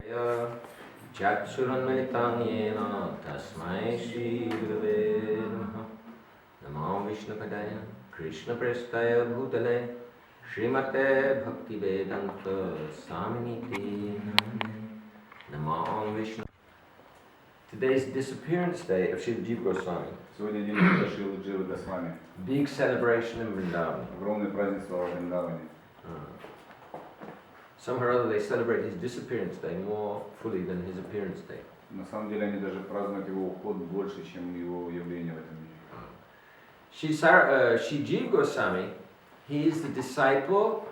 Chakshurannalitanyena tasmai Shri Gurave Namaha Namo Vishnupadaya Krishna Prestaya Bhutale Srimate Bhakti Vedanta Swaminiti Namo Vishnu. Today's disappearance day of Shivджи Госвами. Сегодня день ухода Шрилы Дживы Госвами. Big celebration in Vrindavan. Огромный праздничество во Вриндаване. Somehow or other they celebrate his disappearance day more fully than his appearance day. На самом деле они даже празднуют его уход больше, чем его явление в этом мире. Shivджи Госвами, he is the disciple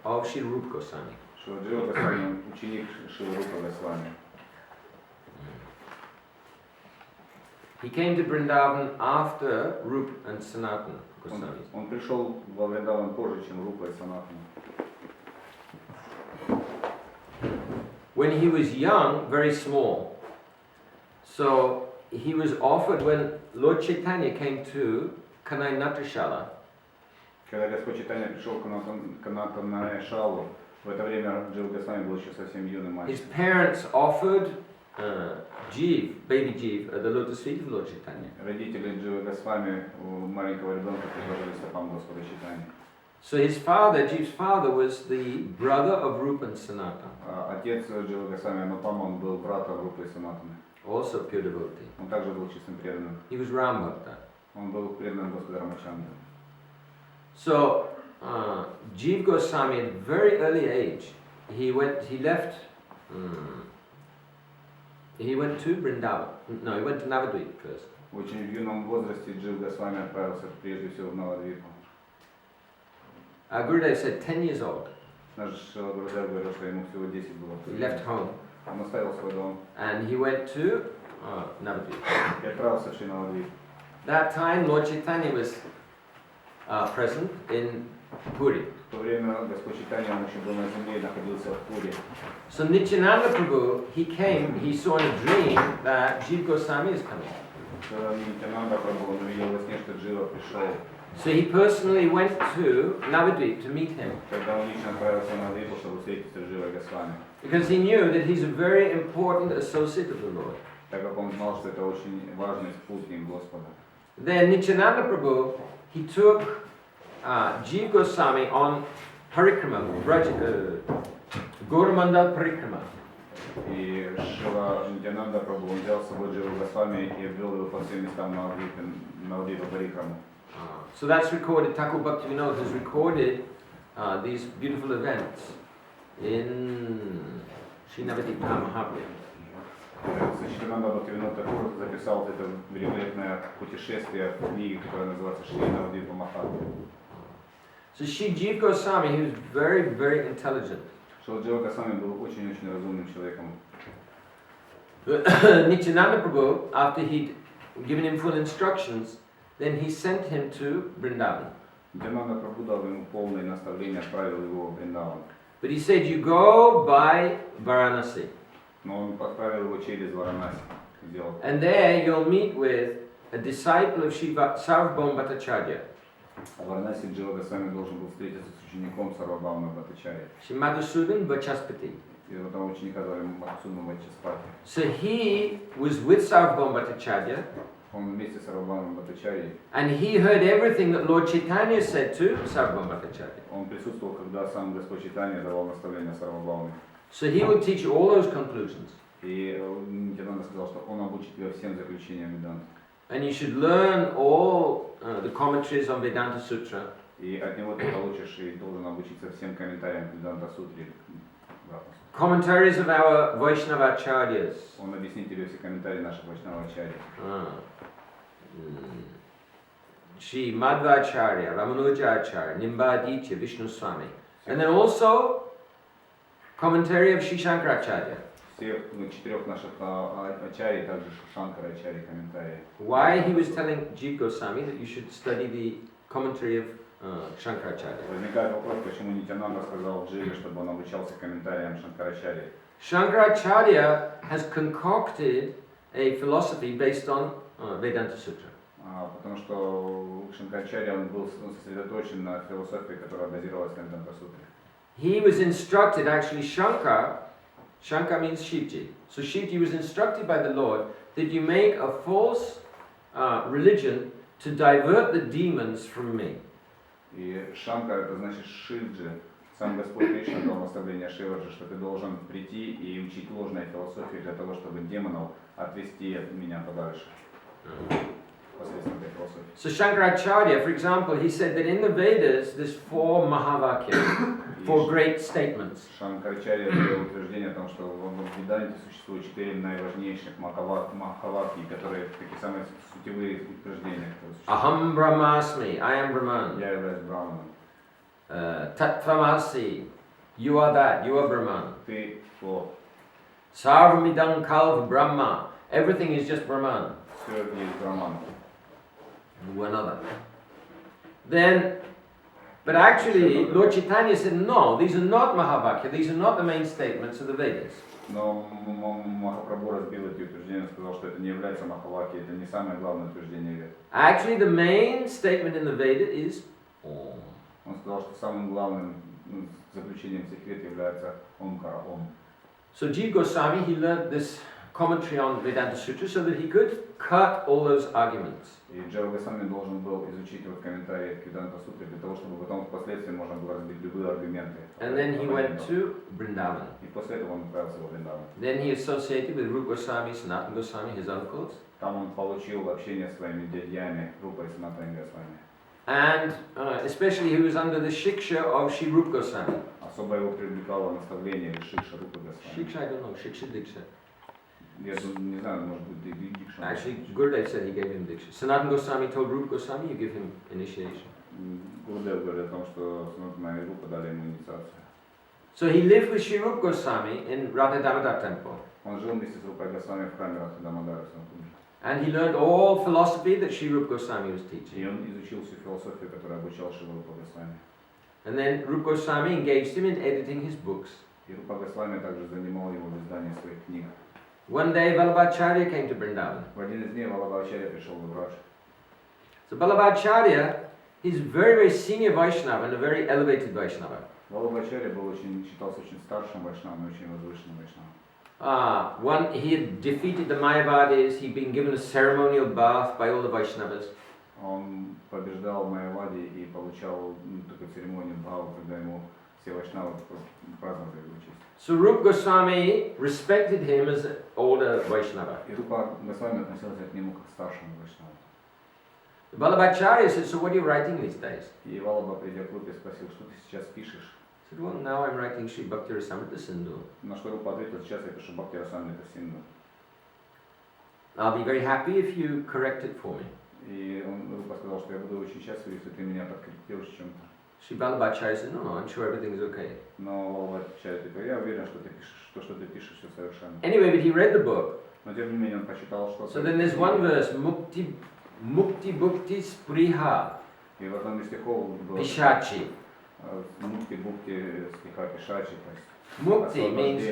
of Shri Rupы Госвами. Шива Госвами, ученик Шивы Рупы Госвами. He came to Vrindavan after Rupa and Sanatana Goswamis. Он пришел во Вриндаван позже, чем Рупа и Санатана. When he was young, very small, so he was offered when Lord Chaitanya came to Kanai Natashala. Когда Господь Чайтанья пришел к Натанае Шалу, в это время Дживы Госвами был еще совсем юным мальчиком. His parents offered Jiv, baby Jiv, at the lotus feet of Lord Chaitanya. Родители Дживы Госвами маленького ребенка предложили стопам Господа Чайтаньи. So his father, Jiv's father, was the brother of Rupa and Sanatana. Отец Дживы Госвами Анупама, он был братом Рупы и Санатаны. Also pure devotee. Он также был чистым преданным. He was Ram Bhakta. Он был преданным Господа Рамачандры. So Jiva Goswami, at a very early age, he went to Vrindavan. No, he went to Naраду first. Очень в юном возрасте Дживы Госвами отправился прежде всего в Навадвипу. Gurudev said 10 years old. Наш Гурудев говорил, что ему всего 10 было. He left home. Он оставил свой дом. And he went to Naраду. И отправился в Навадвип. That time Lord Chaitanya was present in Puri. В то время Господь Чайтанья, он еще был на земле и находился в Пури. So Nityananda Prabhu, he came, he saw in a dream that Jiva Goswami is coming. Нитянанда Прабху, он увидел во сне, что Джива пришел. So he personally went to Navadvip to meet him. Когда он лично отправился на Навадвипу, чтобы встретиться с Дживой Госвами. Because he knew that he's a very important associate of the Lord. Так как он знал, что это очень важный спутник Господа. Then Nityananda Prabhu, he took Jiva Goswami on Parikrama, Gauramanda Parikrama. И Шива Нитянанда Прабху, он взял с собой Дживу Госвами и обвел его по всем местам Навадвипа Парикраму. So that's recorded. Thakur Bhaktivinoda has recorded these beautiful events in Sri Navadip Mahaprabhu. Сачитананда Бхактивинода Такур записал это великолепное путешествие в книге, которая называется Шрилы Махарадж. So Jiva Goswami, he was very, very intelligent. Шрила Джива Госвами был очень-очень разумным человеком. Nityananda Prabhu, after he'd given him full instructions, then he sent him to Vrindavan. Нитянанда Прабху дал ему полное наставление, отправил его в Вриндаван. But he said, you go by Varanasi. Но он отправил его через Варанаси. And there you'll meet with a disciple of Shiva, Sarvabhauma Bhattacharya. В Варанаси Джива Госвами должен был встретиться с учеником Сарвабхаума Бхаттачарьи. Shri Madhusudan Vachaspati. И этого ученика звали Мадхусудана Вачаспати. So he was with Sarvabhauma Bhattacharya. Он вместе с Сарвабхаумом Бхаттачарьей. And he heard everything that Lord Chaitanya said to Sarvabhauma Bhattacharya. Он присутствовал, когда сам Господь Чайтанья давал наставления Сарвабхауме. So he would teach all those conclusions. И Нитянанда сказал, что он обучит тебя всем заключениям Веданты. And you should learn all the commentaries on Vedanta Sutra. И от него ты получишь и должен обучиться всем комментариям к Веданта Сутре. Commentaries of our Vaishnava Acharyas. Он объяснит тебе все комментарии наших Вайшнава Ачарьи. Shri Madhvacharya, Ramanujacharya, Nimbaditya, Vishnu Swami. And then also commentary of Shri Shankaracharya. Всех четырех наших ачарьи, также Шанкара Ачарьи комментарии. Why he was telling Jiva Goswami that you should study the commentary of Shankaracharya. Возникает вопрос, почему Нитянанда сказал Дживе, чтобы он обучался комментариям Шанкарачарьи. Shankaracharya has concocted a philosophy based on Vedanta Sutra. Потому что Шанкарачарья, он был сосредоточен на философии, которая базировалась на Веданта Сутре. He was instructed, actually Shankar Shankar means Shivji. So Shivji was instructed by the Lord that you make a false religion to divert the demons from me. И Шанкар это значит Шивджи. Сам Господь Кришна дал наставление Шиваджи, что ты должен прийти и учить ложной философии для того, чтобы демонов отвести от меня подальше. Посредством этой философии. So Shankaracharya, for example, he said that in the Vedas there's 4 Mahavakya, 4 great statements. Шанкарачарья сделал утверждение о том, что в Веданте существует 4 наиважнейших Махаваки, которые такие самые сутевые утверждения. Aham Brahmasmi, I am Brahman. Я являюсь Брахманом. Tattvamasi, you are that, you are Brahman. Ты кто? Sarvamidam Kalva Brahma, everything is just Brahman. Все есть Брахман. One other. Then, but actually, Lord Chaitanya said, no, these are not Mahavakya, these are not the main statements of the Vedas. Но Махапрабху разбил эти утверждения, сказал, что это не является Махаваки, это не самое главное утверждение Вед. Actually, the main statement in the Veda is Om. Он сказал, что самым главным заключением всех вед является Омкара, Ом. So Jiva Goswami, he learned this commentary on Vedanta Sutra so that he could cut all those arguments. И Дживы Госвами должен был изучить вот комментарии к Веданта Сутре для того, чтобы потом впоследствии можно было разбить любые аргументы. And then he went to Vrindavan. И после этого он отправился во Вриндаван. Then he associated with Rupa Goswami, Sanatana Goswami, his uncles. Там он получил общение с своими дядьями Рупой и Санатаной Госвами. And especially he was under the shiksha of Shri Rupa Goswami. Особо его привлекало наставление или шикша Рупы Госвами. Shiksha, I don't know, shiksha diksha. Я не знаю, может быть, дикша. Actually, Gurudev said he gave him diksha. Sanatana Goswami told Rupa Goswami, you give him initiation. Гурудев говорит о том, что Санатана и Рупа дали ему инициацию. So he lived with Shri Rupa Goswami in Radha Damodar temple. Он жил вместе с Рупой Госвами в храме Радха Дамодара. And he learned all philosophy that Shri Rupa Goswami was И teaching. он изучил всю философию, которую обучал Шива Рупа Госвами. And then Rupa Goswami engaged him in editing his books. И Рупа Госвами также занимал его в издании своих книг. One day Vallabhacharya came to Vrindavan. В один из дней Валабхачарья пришел в Врач. So Vallabhacharya, he's very, very senior Vaishnava and a very elevated Vaishnava. Валабхачарья считался очень старшим Вайшнавом и очень возвышенным Вайшнавом. He had defeated the Mayavadis, he'd been given a ceremonial bath by all the Vaishnavas. Он побеждал Майявади и получал такую церемонию бхаву, когда ему все Вайшнавы праздновали его честь. So Rupa Goswami respected him as an older Vaishnava. И Рупа Госвами относился к нему как к старшему Вайшнаву. Vallabhacharya said, so what are you writing these days? И Валаба, придя к Рупе, спросил, что ты сейчас пишешь? He said, well, now I'm writing Sri Bhakti Rasamrita Sindhu. На что Рупа ответил, сейчас я пишу Бхакти Расамрита Синду. I'll be very happy if you correct it for me. И Рупа сказал, что я буду очень счастлив, если ты меня подкорректируешь чем-то. Sri Vallabhacharya said, no, I'm sure everything is okay. Но Валаба отвечает, я уверен, что ты пишешь, что ты пишешь, все совершенно. Anyway, but he read the book. Но тем не менее он прочитал что-то. So then there's one verse, Mukti Bhukti Spriha И в одном из стихов было Pishachi. Мукти Бхукти стиха Пишачи. Mukti means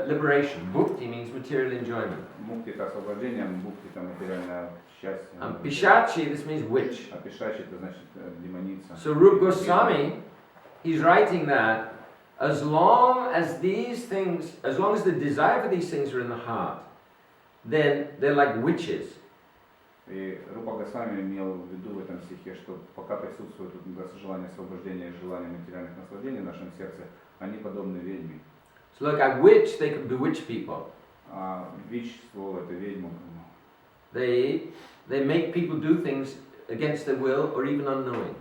liberation. Bhukti means material enjoyment. Мукти это освобождение, Бхукти это материальное счастье. And Pishachi, this means witch. А Пишачи это значит демоница. So Rupa Goswami, he's writing that as long as these things, as long as the desire for these things are in the heart, then they're like witches. И Рупа Госвами имел в виду в этом стихе, что пока присутствует желание освобождения и желание материальных наслаждений в нашем сердце, они подобны ведьме. So like a witch, they can bewitch people. А вич слово это ведьма. They make people do things against their will or even unknowing.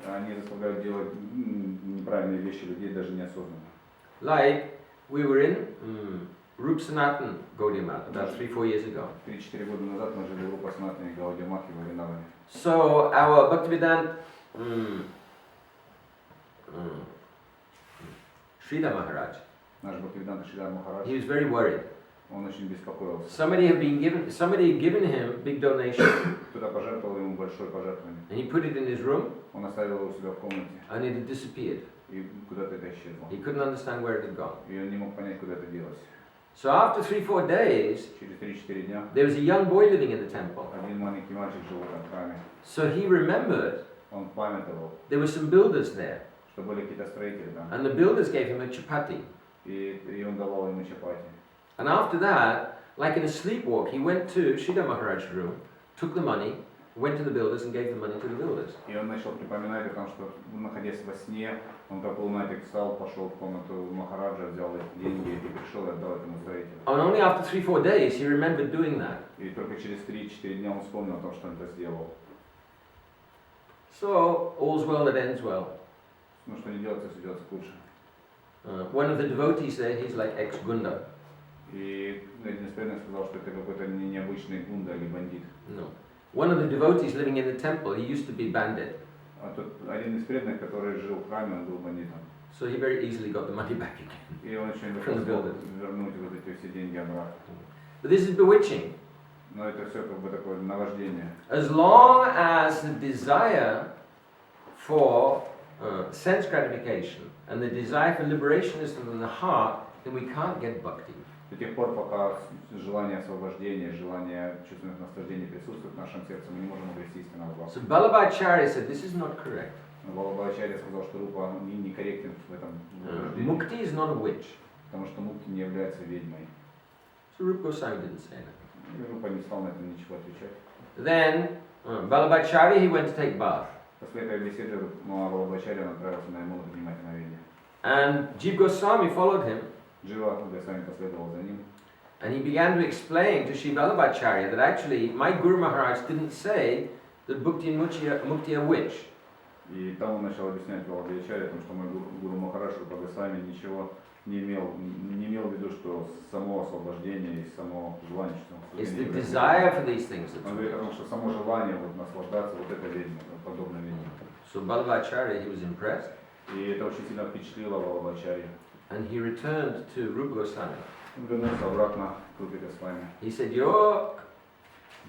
Они заставляют делать неправильные вещи людей даже неосознанно. Like we were in Rup Sanatan Gaudiya Math about 3-4 years ago. 3-4 года назад мы жили в Рупа Санатане Гаудия Махи во Вриндаване. So our Bhaktivedanta Shrila Maharaj, Наш Бхактивиданта Шрилы Махарадж, he was very worried. он очень беспокоился. Somebody had given him big donation, Кто-то пожертвовал ему большое пожертвование. and he put it in his room, Он оставил его у себя в комнате, and it had disappeared. и куда-то это исчезло. He couldn't understand where it had gone. И он не мог понять, куда это делось. So after 3-4 days, Через 3-4 дня there was a young boy living in the temple. один маленький мальчик жил в этом храме. So he remembered Он памятовал, there were some builders there, что были какие-то строители там. and the builders gave him a chapati. И он давал ему чапати. And after that, like in a sleepwalk, he went to Shrila Maharaj's room, took the money, went to the builders and gave the money to the builders. И он начал припоминать о том, что, находясь во сне, он как лунатик встал, пошел в комнату Махараджа, взял эти деньги и пришел и отдал этому строителю. And only after 3-4 days he remembered doing that. И только через 3-4 дня он вспомнил о том, что он это сделал. So, all's well that ends well. Ну, что не делается, все делается к лучшему. One of the devotees there, he's like ex-gunda. И один из преданных сказал, что это какой-то необычный гунда или бандит. No. One of the devotees living in the temple, he used to be bandit. А тут один из преданных, который жил в храме, он был бандитом. So he very easily got the money back again. И он очень легко смог вернуть вот эти все деньги обратно. But this is bewitching. Но это все как бы такое наваждение. As long as the desire for sense gratification and the desire for liberation is in the heart, then we can't get bhakti. До тех пор, пока желание освобождения, желание чувственных наслаждений присутствует в нашем сердце, мы не можем обрести истинного бхакти. So Balabhacharya said this is not correct. Балабхачарья сказал, что Рупа некорректен в этом утверждении. Mukti is not a witch. Потому что Мукти не является ведьмой. So Rupa Goswami didn't say that. И Рупа не стал на это ничего отвечать. Then Balabhacharya, he went to take bath. После этой беседы Балабхачарья отправился на ему принимать омовение. And Jiva Goswami followed him. Джива Госвами последовал за ним. And he began to explain to Sri Balabhacharya that actually my Guru Maharaj didn't say that Bhukti and Mukti are witch. И там он начал объяснять Балабхачарье о том, что мой Гуру Махарадж Рупа Госвами ничего не имел в виду, что само освобождение и само желание, что It's the desire for these things that's он говорит о том, что само желание вот наслаждаться вот это ведьма, подобно ведьме. So Balabhacharya, he was impressed. И это очень сильно впечатлило Балабхачарью. And he returned to Rupa Goswami. Он вернулся обратно к Рупе Госвами. He said, your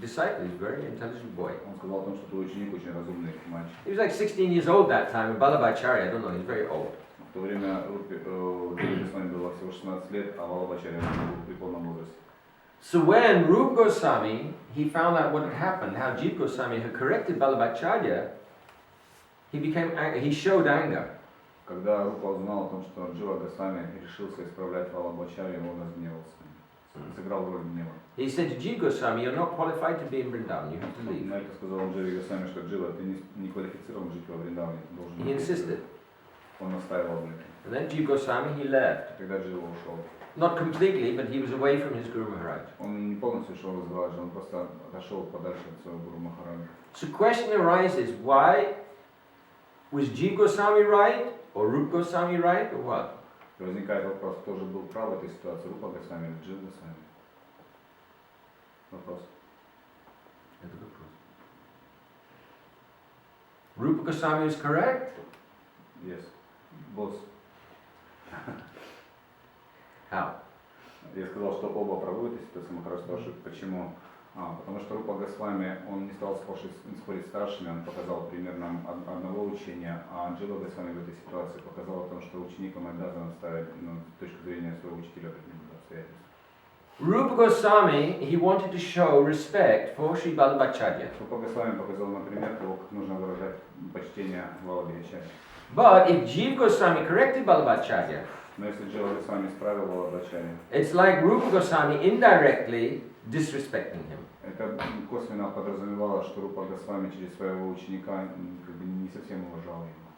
disciple is a very intelligent boy. Он сказал о том, что твой ученик очень разумный мальчик. He was like 16 years old that time, and Balabhacharya, I don't know, he was very old. В то время Рупе Госвами было всего 16 лет, а Балабхачарья был при полном возрасте. So when Rupa Goswami, he found out what had happened, how Jiva Goswami had corrected Balabhacharya, he showed anger. Когда Рупа узнал о том, что Джива Госвами решился исправлять Балабхачарью, он разгневался. Сыграл роль гнева. He said to Jiva Goswami, you're not qualified to be in Vrindavan, you have to leave. На это сказал он Дживе Госвами, что Джива, ты не квалифицирован жить во Вриндаване, должен He insisted. Он настаивал на этом. And then Jiva Goswami, he left. Тогда Джива ушел. Not completely, but he was away from his Guru Maharaj. Он не полностью ушел из Ваджа, он просто отошел подальше от своего Гуру Махараджа. So the question arises, why was Jiva Goswami right, or Rupa Goswami right, or what? Возникает вопрос, кто же был прав в этой ситуации, Рупа Госвами или Джива Госвами? Вопрос. Это вопрос. Rupa Goswami is correct? Yes. Босс. How? Я сказал, что оба правы в этой ситуации, Махарадж спрашивает, почему? Потому что Рупа Госвами, он не стал спорить с старшими, он показал пример нам одного учения, а Джива Госвами в этой ситуации показал о том, что ученик он обязан ставить с точки зрения своего учителя какие-то обстоятельства. Rupa Goswami, he wanted to show respect for Sri Balabhacharya. Рупа Госвами показал, например, того, как нужно выражать почтение Балабхачарье. But if Jiva Goswami corrected Balabhacharya, Но если Джива Госвами исправил Балабхачарье, it's like Rupa Goswami indirectly disrespecting him. это косвенно подразумевало, что Рупа Госвами через своего ученика как бы не совсем уважал его.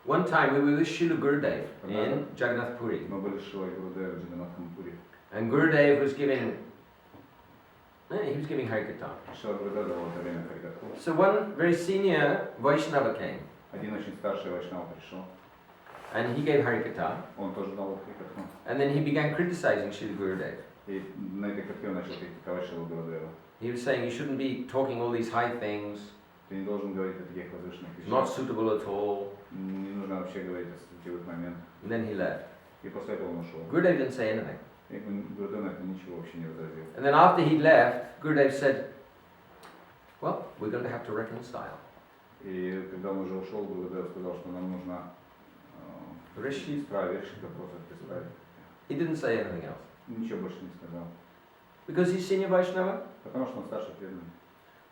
One time we were with Shrila Gurudev in Jagannath Puri. Мы были с Шилой Гурудевом в Джаганнатхам Пури. And Gurudev was giving Harikatha. Шила Гурудев давал это время Харикатху. So one very senior Vaishnava came, Один очень старший вайшнав пришел. and he gave Harikatha, Он тоже дал Харикатху. and then he began criticizing Shrila Gurudev. И на этой катхе он начал критиковать Шилу Гурудева. He was saying you shouldn't be talking all these high things, Ты не должен говорить о таких возвышенных not вещах. suitable at all. Не нужно вообще говорить о сутевых моментах. And then he left. И после этого он ушел. Gurudev didn't say anything. И Гурудев на это ничего вообще не возразил. And then after he left, Gurudev said, well, we're going to have to reconcile. И когда он уже ушел, Гурудев сказал, что нам нужно решить вопросов исправить. He didn't say anything else. Ничего больше не сказал. Because he's senior Vaishnava. Потому что он старший преданный.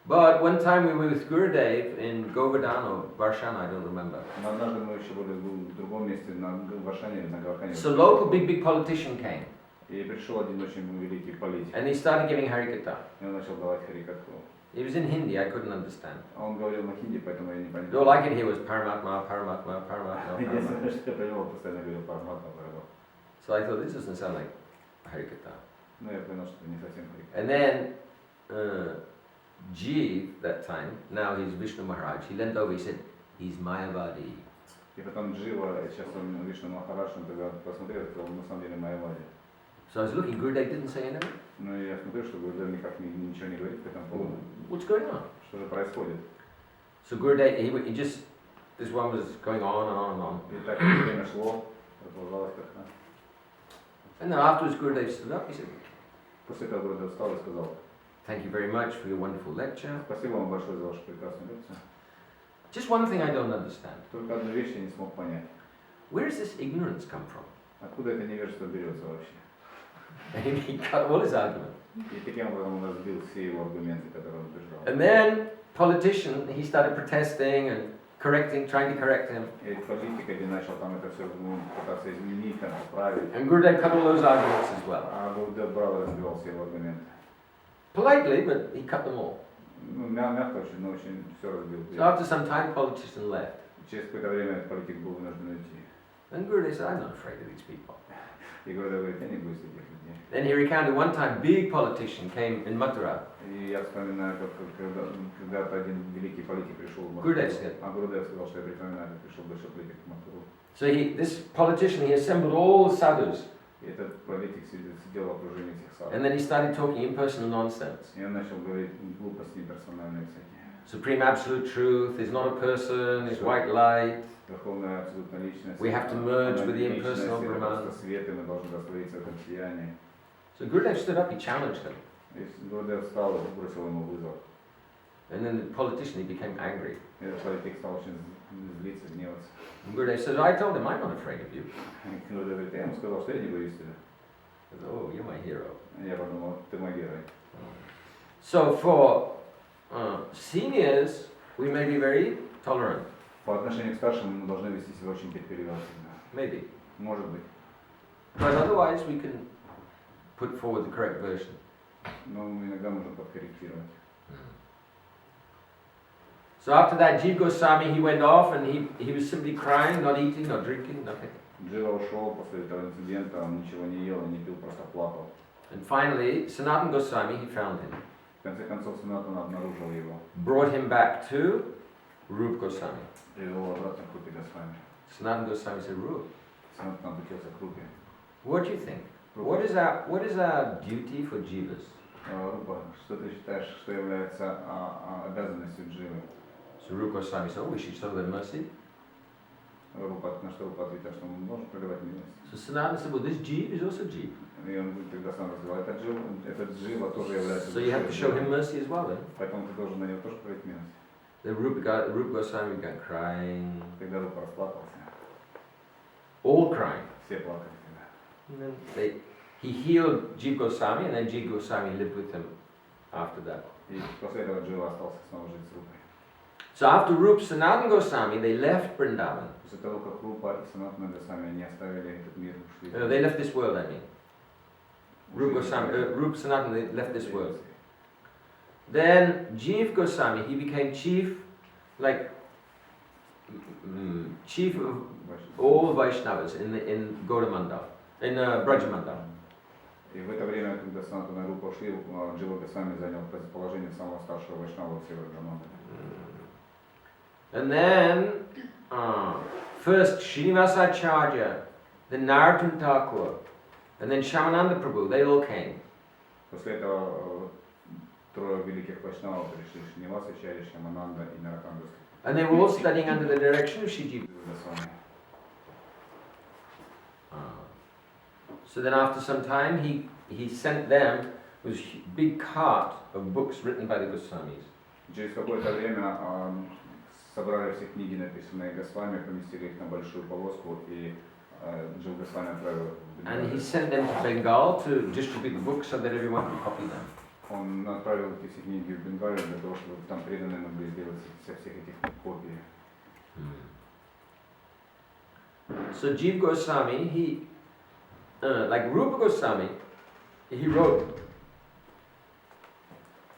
But one time we were with Gurudev in Govardhan or Varshana, I don't remember. Но однажды мы еще были в другом вместе в Ашане или на Гавахане. So local big politician came. И пришел один очень великий политик. And he started giving Harikatha. И он начал давать харикатху. It was in Hindi, I couldn't understand. А он говорил на хинди, поэтому я не понимал. All I could hear was Paramatma, Paramatma, Paramatma, Paramatma. Единственное, что я понимал, постоянно говорил Параматма, Параматма. So I thought, this doesn't sound like Harikatha. Ну, я понял, что это не совсем харикатха. And then Jiv, that time, now he's Vishnu Maharaj, he leant over, he said, he's Mayavadi. И потом Джива, сейчас он Вишну Махарадж, он тогда посмотрел, что он на самом деле Майявади. So I was looking, Gurudev didn't say anything. Ну, я смотрю, что Гурудев никак ничего не говорит по этому поводу. What's going on? Что же происходит? So Gurudev, he just, this one was going on and on and on. И так время шло, продолжалось как-то. And then afterwards Gurudev stood up, he said, После этого Гурудев встал и сказал: thank you very much for your wonderful lecture. Спасибо вам большое за вашу прекрасную лекцию. Just one thing I don't understand. Только одну вещь я не смог понять. Where does this ignorance come from? Откуда это невежество берется вообще? And he cut all his argument. И таким образом он разбил все его аргументы, которые он утверждал. And then politician, he started protesting and correcting, trying to correct him. И политик один начал там это все пытаться изменить, там, поправить. And Gurudev cut all those arguments as well. А Гурудев брал и разбивал все его аргументы. Politely, but he cut them all. Ну, мягко очень, но очень все разбил. So after some time, politician left. Через какое-то время политик был вынужден уйти. And Gurudev said, I'm not afraid of these people. И Гурудев говорит: я не боюсь этих людей. Then he recounted one time big politician came in Mathura. И я вспоминаю, как когда-то один великий политик пришел в Матуру. Гурудев сказал. А Гурудев сказал, что я припоминаю, как пришел большой политик в Матуру. So this politician, he assembled all sadhus. И этот политик сидел в окружении всех садов. And then he started talking impersonal nonsense. И он начал говорить глупости имперсональные всякие. Supreme absolute truth is not a person, it's white light. Верховная абсолютная личность. We have to merge with the impersonal Brahman. Это свет, и мы должны раствориться в этом сиянии. So Gurudev stood up, he challenged him. И Гурудев встал и бросил ему вызов. And then the politician, he became angry. И этот политик стал очень злиться, гневаться. And Gurudev said, I told him, I'm not afraid of you. И Гурудев говорит: я ему сказал, что я не боюсь тебя. He said, oh, you're my hero. Я подумал: ты мой герой. So for seniors, we may be very tolerant. По отношению к старшим мы должны вести себя очень терпеливо всегда. Maybe. Может быть. But otherwise, we can put forward the correct version. Но мы иногда можем подкорректировать. So after that, Jiva Goswami, he went off and he was simply crying, not eating, not drinking, nothing. Джива ушел после этого инцидента, он ничего не ел, не пил, просто плакал. And finally, Sanatana Goswami, he found him. В конце концов, Санатан обнаружил его. Brought him back to Rupы Госвами. Привел обратно к Рупе Госвами. Sanatana Goswami said, Rup, Санатан обратился к Рупе. what do you think? What is our duty for jivas? Рупа, что ты считаешь, что является обязанностью Дживы? So Rupa Goswami said, oh, we should show them mercy. Рупа, на что Рупа ответил, что мы можем проливать милость. So Sanatana said, well, this jiva is also jiva. И он тогда сам сказал: этот Джива тоже является. So you have to show him mercy as well then. Поэтому ты должен на него тоже проявить милость. The Rupa Goswami began crying. Когда Рупа расплакался, All crying. все плакали тогда. And then he healed Jiva Goswami, and then Jiva Goswami lived with him after that. И после этого Джива остался снова жить с Рупой. So after Rupa Sanatana Goswami, they left Vrindavan. После того, как Рупа и Санатана Госвами не оставили этот мир, ушли. They left this world, I mean. Rupa Sanatana, they left this world. Then Jiva Goswami, he became chief, chief of all Vaishnavas in Gauramandal, in Brajamandal. И в это время, когда Санатана и Рупа ушли, Джива Госвами занял положение самого старшего вайшнава в Северо-Граманде. And then, first Srinivasacharya, then Narada Thakur, and then Shamananda Prabhu, they all came. После этого трое великих вайшнавов пришли: Шринивасачарья, Шамананда и Нараканда. And they were all studying under the direction of Shivji. So then after some time, he sent them with a big cart of books written by the Goswamis. Через какое-то время собрали все книги, написанные Госвами, поместили их на большую повозку, и Джива Госвами отправил их в Бенгалию. And he sent them to Bengal to distribute the books so that everyone could copy them. Он отправил эти все книги в Бенгалию для того, чтобы там преданные могли сделать со всех этих копий. So Jiva Goswami, he, like Rupa Goswami, he wrote,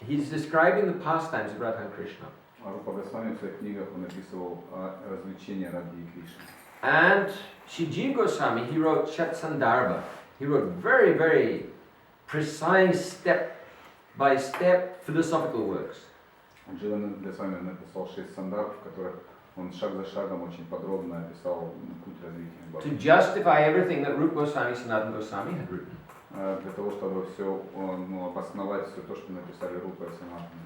he's describing the pastimes of Radha and Krishna. Рупа Госвами в своих книгах он описывал развлечения Радхи и Кришны. And Jiva Goswami, he wrote Sandarba. He wrote very, very precise step-by-step philosophical works. Дживы Госвами написал 6 сандарбх, в которых он шаг за шагом очень подробно описал путь развития Бхакти. To justify everything that Rupa Goswami, Sanatana Goswami had written. Для того, чтобы все, обосновать все то, что написали Рупа и Санатана.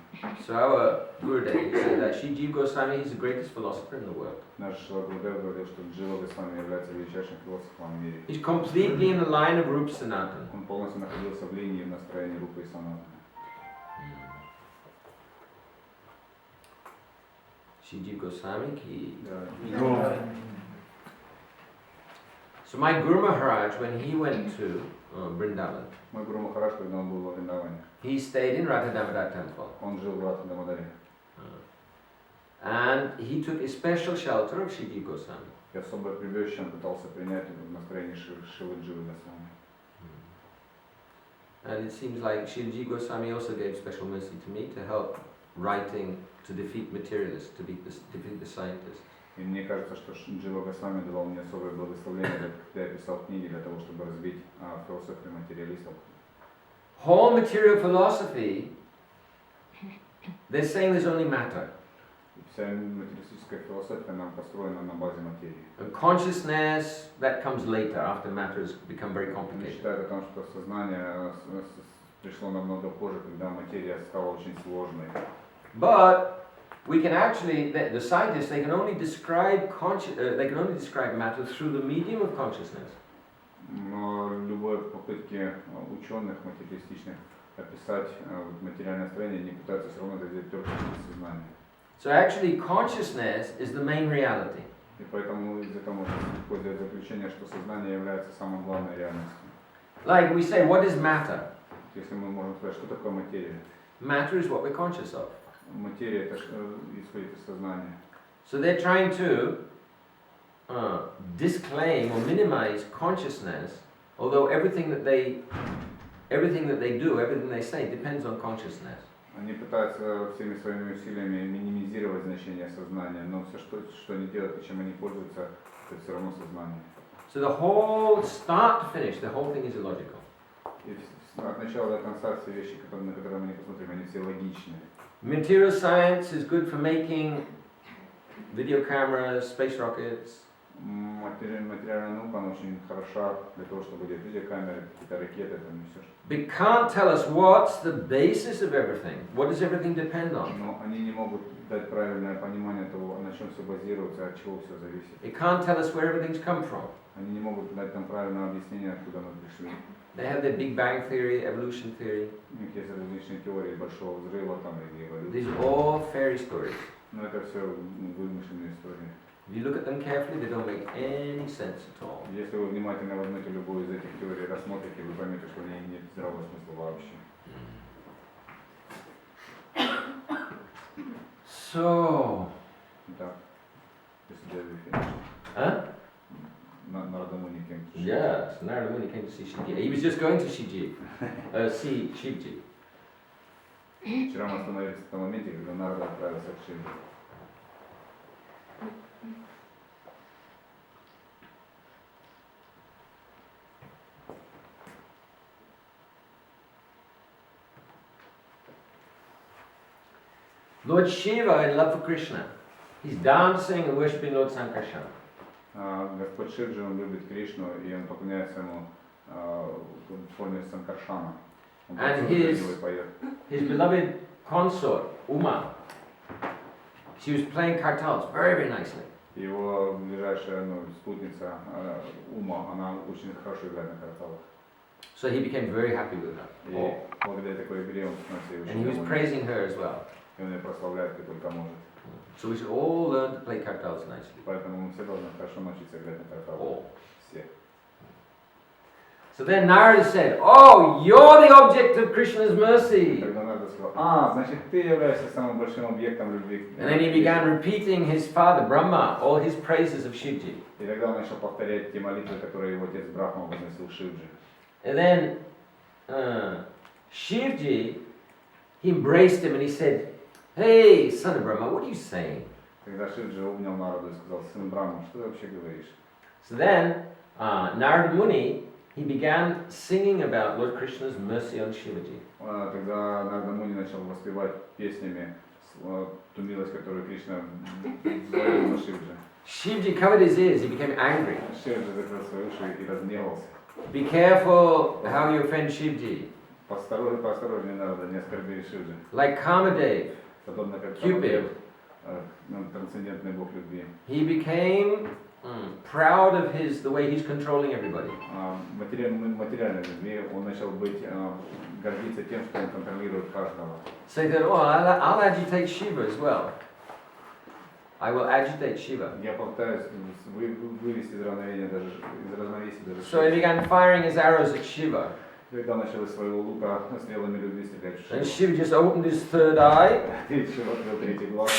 So our Gurudev said that Jiva Goswami is the greatest philosopher in the world. Наш Гурудев говорил, что Джива Госвами является величайшим философом в мире. He's completely in the line of Rupa Sanatana. Он полностью находился в линии в настроении Рупы и Санатана. Jiva Goswami ki. So my Guru Maharaj, when he went to Vrindavan, Мой Гуру Махарадж, когда он был во Вриндаване, he stayed in Radha Damodar temple. он жил в Радха-Дамодаре. And he took a special shelter of Jiva Goswami. И особое прибежище он пытался принять в настроении Шрилы Дживы Госвами. And it seems like Jiva Goswami also gave special mercy to me to help writing to defeat materialists, to defeat the scientists. И мне кажется, что Джива Госвами давал мне особое благословение, когда я писал книги для того, чтобы разбить философию материалистов. Whole material philosophy, they're saying there's only matter. Вся материалистическая философия нам построена на базе материи. And consciousness, that comes later, after matter has become very Они complicated. считают о том, что сознание пришло намного позже, когда материя стала очень сложной. But we can actually, the scientists, they can only describe matter through the medium of consciousness. Но любой попытки ученых материалистичных описать материальное строение, они пытаются все равно это сделать только через сознание. So actually consciousness is the main reality. И поэтому из этого можно сделать заключение, что сознание является самой главной реальностью. Like we say, what is matter? Если мы можем сказать, что такое материя? Matter is what we're conscious of. Материя это исходит из сознания. So they're trying to disclaim or minimize consciousness, although everything that they do, everything they say depends on consciousness. Они пытаются всеми своими усилиями минимизировать значение сознания, но все, что они делают и чем они пользуются, это все равно сознание. So the whole start to finish, the whole thing is illogical. И от начала до конца все вещи, на которые мы не посмотрим, они все логичны. Material science is good for making video cameras, space rockets. Материальная наука, она очень хороша для того, чтобы делать видеокамеры, какие-то ракеты, там и все. But can't tell us what's the basis of everything. What does everything depend on? Но они не могут дать правильное понимание того, на чем все базируется, от чего все зависит. It can't tell us where everything's come from. Они не могут дать нам правильное объяснение, откуда мы пришли. They have their Big Bang theory, evolution theory. У них есть различные теории большого взрыва там или эволюции. These are all fairy stories. Но это все вымышленные истории. If you look at them carefully, they don't make any sense at all. Если вы внимательно возьмете любую из этих теорий, рассмотрите, вы поймете, что в ней нет здравого смысла вообще. So. Да. Если Huh? Нарада Муни came to Shivji. Yes, Narada Muni came to see Shivji. He was just going to Shivji, see Shivji. Вчера мы остановились в том моменте, когда Нарада отправился к Шиве. Lord Shiva, in love for Krishna, he's dancing and worshipping Lord Sankarsana. Господь Шивджи, он любит Кришну, и он поклоняется ему в форме Санкаршана. And his beloved consort, Uma, she was playing kartals very, very nicely. Его ближайшая спутница Ума, она очень хорошо играет на карталах. So he became very happy with her. И благодаря такой игре он становится очень And he was довольным. praising her as well. И он ее прославляет, как только может. So we should all learn to play kartals nicely. Поэтому мы все должны хорошо научиться играть на карталах. All. Все. So then Narada said, "Oh, you're the object of Krishna's mercy." Тогда Нарада сказал, значит, ты являешься самым большим объектом любви. And then he began repeating his father Brahma, all his praises of Shivji. И тогда он начал повторять те молитвы, которые его отец Брахма возносил Шивджи. And then Shivji, he embraced him and he said, "Hey, son of Brahma, what are you saying?" Тогда Шивджи обнял Нараду и сказал, сын Брахма, что ты вообще говоришь? So then Narada Muni, he began singing about Lord Krishna's mercy on Shivaji. Тогда Нарада Муни начал воспевать песнями ту милость, которую Кришна взвалил на Шивджи. Shivji covered his ears, he became angry. Шивджи закрыл свои уши и разгневался. Be careful how you offend Shivji. Поосторожнее Нарада, не оскорби Шивджи. Like Kamadev, Подобно как Cupid, трансцендентный бог любви. he became proud of the way he's controlling everybody. Материальной любви он начал быть гордиться тем, что он контролирует каждого. So he said, "Oh, I'll agitate Shiva as well. I will agitate Shiva." Я попытаюсь вывести из равновесия даже. So he began firing his arrows at Shiva. Когда начал из своего лука стрелами любви стрелять в Шиву. And Shiva just opened his third eye. Шива открыл третий глаз.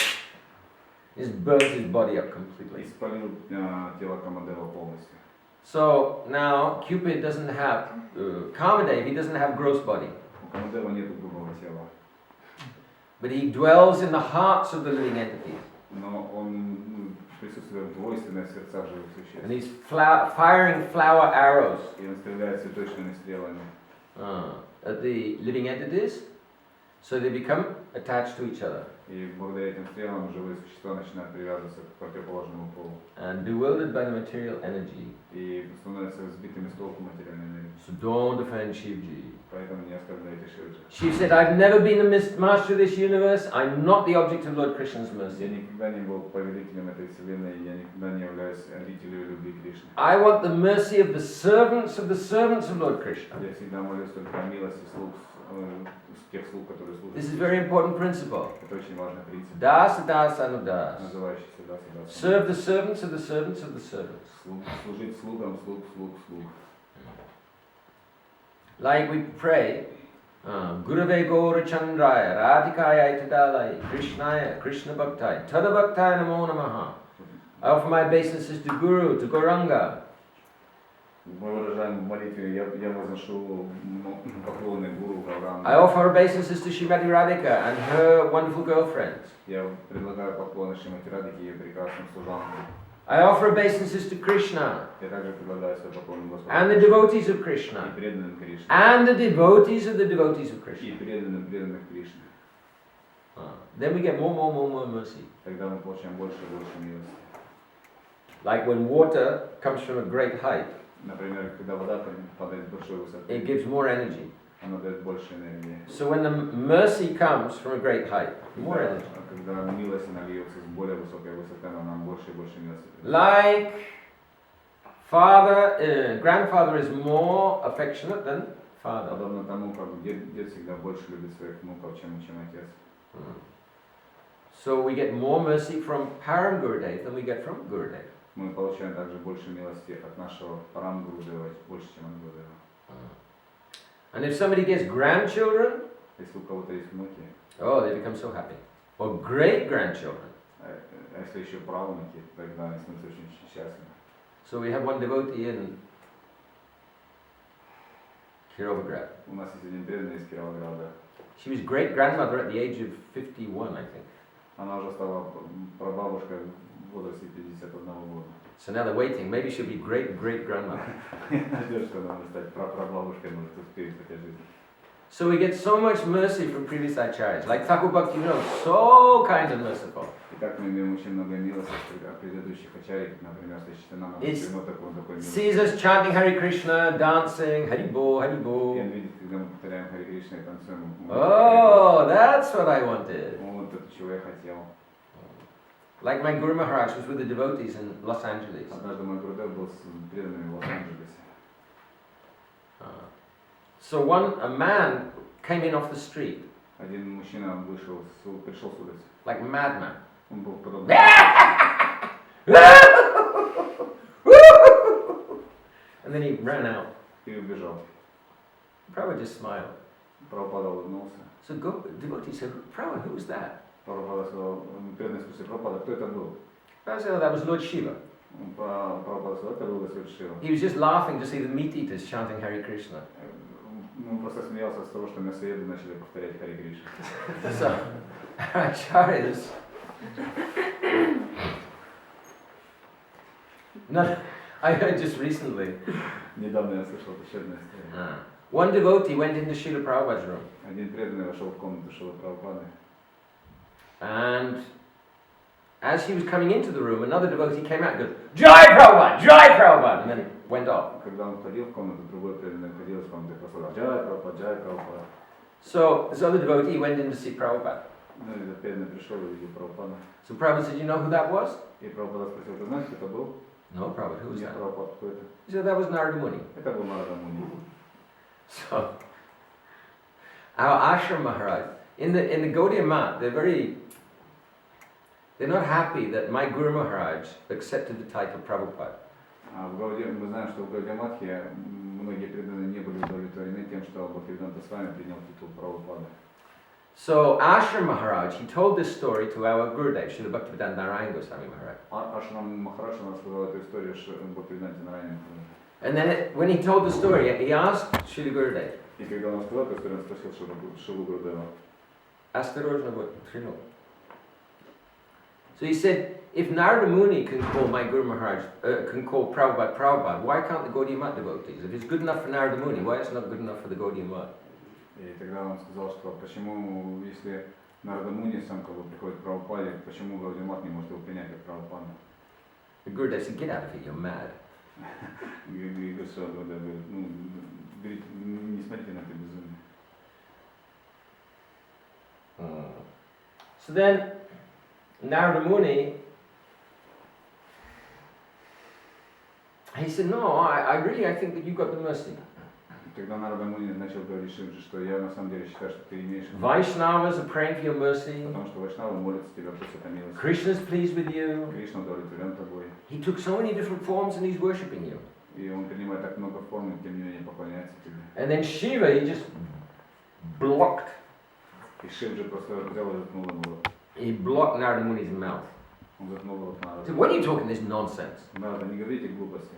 Just burnt his body up completely. И спалил тело Камадева полностью. So now Cupid doesn't have Kamadev. He doesn't have gross body, У Камадева нет грубого тела, but he dwells in the hearts of the living entities. но он присутствует в двойственных сердцах живых существ. And he's firing flower arrows И он стреляет цветочными стрелами at the living entities, so they become attached to each other. И благодаря этим стрелам живые существа начинают привязываться к противоположному полу. And bewildered by the material energy. И становятся сбитыми с толку материальной энергии. So don't offend Shivji. Поэтому не оскорбляйте Шивджи. She said, "I've never been the master of this universe. I'm not the object of Lord Krishna's Я mercy. никогда не был повелителем этой вселенной, я никогда не являюсь обителью любви Кришны. I want the mercy of the servants of Lord Krishna." Я всегда молюсь только о милости слуг, тех слуг, которые служат. This is a very important principle. Это очень важный принцип, Das, das, anudas. называющийся дас и дас. Serve the servants of the servants of the servants. Служить слугам, слуг. Like we pray, Gurave Gaura Chandraya, Radhikaya Tadalai, Krishnaya, Krishna Bhaktai, Tada Bhaktai Namo Namaha. I offer my obeisances to Guru, to Gauranga. Мы выражаем в молитве, я возношу поклоны гуру Гауранга. I offer obeisances to Srimati Radhika and her wonderful girlfriends. Я предлагаю поклоны Шримати Радхике и ее прекрасным служанкам. I offer obeisances to Krishna Я также предлагаю свой поклон Господу. and the devotees of Krishna И преданным Кришне. and the devotees of И Krishna. преданных Кришне. Then we get more mercy. Тогда мы получаем больше и больше милости. Like when water comes from a great height, Например, когда вода падает с большой высоты, it gives more energy. она дает больше энергии. So when the mercy comes from a great height, more energy. Когда милость нальется с более высокой высоты, она нам больше и больше милости. Like grandfather is more affectionate than father. Подобно тому, как дед всегда больше любит своих внуков, чем отец. So we get more mercy from Param Gurudev than we get from Gurudev. Мы получаем также больше милости от нашего Парам Гурудева, больше, чем от Гурудева. And if somebody gets grandchildren, Если у кого-то есть внуки, oh, they become so happy. Or great grandchildren. а если еще правнуки, тогда они становятся очень счастливы. So we have one devotee in Kirovograd. У нас есть один преданный из Кировограда. She was great grandmother at the age of 51, I think. Она уже стала прабабушкой в возрасте 51 года. So now they're waiting. Maybe she'll be great grandmother. Надеюсь, что она может стать прабабушкой, может успеть в этой жизни. So we get so much mercy from previous acharyas. Like Thakur Bhakti, so kind and merciful. Итак, мы имеем очень много милости от предыдущих ачарий, например, Сачитананда, такой милости. Sees us chanting Hare Krishna, dancing, Hari Bo, Hari И Bo. он видит, когда мы повторяем Харе Кришна и танцуем. Oh, that's what I wanted. Вот это, чего я хотел. Like my Guru Maharaj was with the devotees in Los Angeles. Однажды мой Гурудев был с преданными в Лос-Анджелесе. So a man came in off the street, Один мужчина пришел с улицы. like a madman. Он был подобный. And then he ran out. И убежал. Prabhupada just smiled. Прабхупада улыбнулся. So devotee said, Prabhupada, who was that? Прабхупада сказал, преданный спросил, Прабхупада, кто это был? Prabhupada said, oh, that was Lord Shiva. Прабхупада сказал, это был Господь Шива. He was just laughing to see the meat eaters chanting Hare Krishna. Он просто смеялся с того, что мясоеды начали повторять Харе Кришна. So, our acharyas, I heard just recently, Недавно я слышал еще одну историю. one devotee went into Srila Prabhupada's room. Один преданный вошел в комнату Шрилы Прабхупады. And as he was coming into the room, another devotee came out and goes, Jai Prabhupada! Jai Prabhupada! And then went off. Когда он входил в комнату, другой преданный входил из комнаты и прославлял Джай Прабхупада, Джай Прабхупада. So this other devotee went in to see Prabhupada. Ну, этот преданный пришел и увидел Прабхупада. So Prabhupada said, you know who that was? И Прабхупада спросил, ты знаешь, кто это был? No, Prabhupada, who was Нет, that? Прабхупада, кто это? He said, that was Narada Muni. Это был Нарада Муни. So, our Ashram Maharaj, in the Gaudiya Mat, they're not happy that my Guru Maharaj accepted the title Prabhupada. Мы знаем, что в Гаудия-матхе многие преданные не были удовлетворены тем, что Бхактивинода Госвами принял титул Прабхупады. So Ashram Maharaj, he told this story to our Gurudev, Srila Bhaktivedanta Narayana Goswami Maharaj. Ашрам Махарадж рассказал эту историю Бхактивиноде Нараяне. And then when he told the story, he asked Srila Gurudev, И когда он сказал эту историю, он спросил Шилу Гурудева. Astarojna Trino. So he said, if Narada Muni can call my Guru Maharaj, can call Prabhupada Prabhupada, why can't the Gaudiya Mat devotees? If it's good enough for Narada Muni, why is it not good enough for the Gaudiya Mat? И тогда он сказал, что почему, если Нарада Муни сам как бы приходит к Прабхупаде, почему Гаудия Мат не может его принять как Прабхупада? The Gurudev said, get out of here, you're mad. И Госвами говорит, ну, не смотрите на это безумие. So then, Narada Muni, he said, no, I think that you've got the mercy. Когда Нарада Муни начал говорить Шивджи, что я на самом деле считаю, что ты имеешь... Vaishnavas are praying for your mercy. Потому что Вайшнавы молятся тебя, просят о милости. Krishna is pleased with you. Кришна удовлетворен тобой. He took so many different forms and he's worshipping you. И он принимает так много форм, и тем не менее поклоняется тебе. And then Shiva, he just blocked. И Шивджи просто взял и заткнул ему рот. He blocked Narada Muni's mouth. Он заткнул рот Нарада. He said, what are you talking this nonsense? Нарада, не говорите глупости.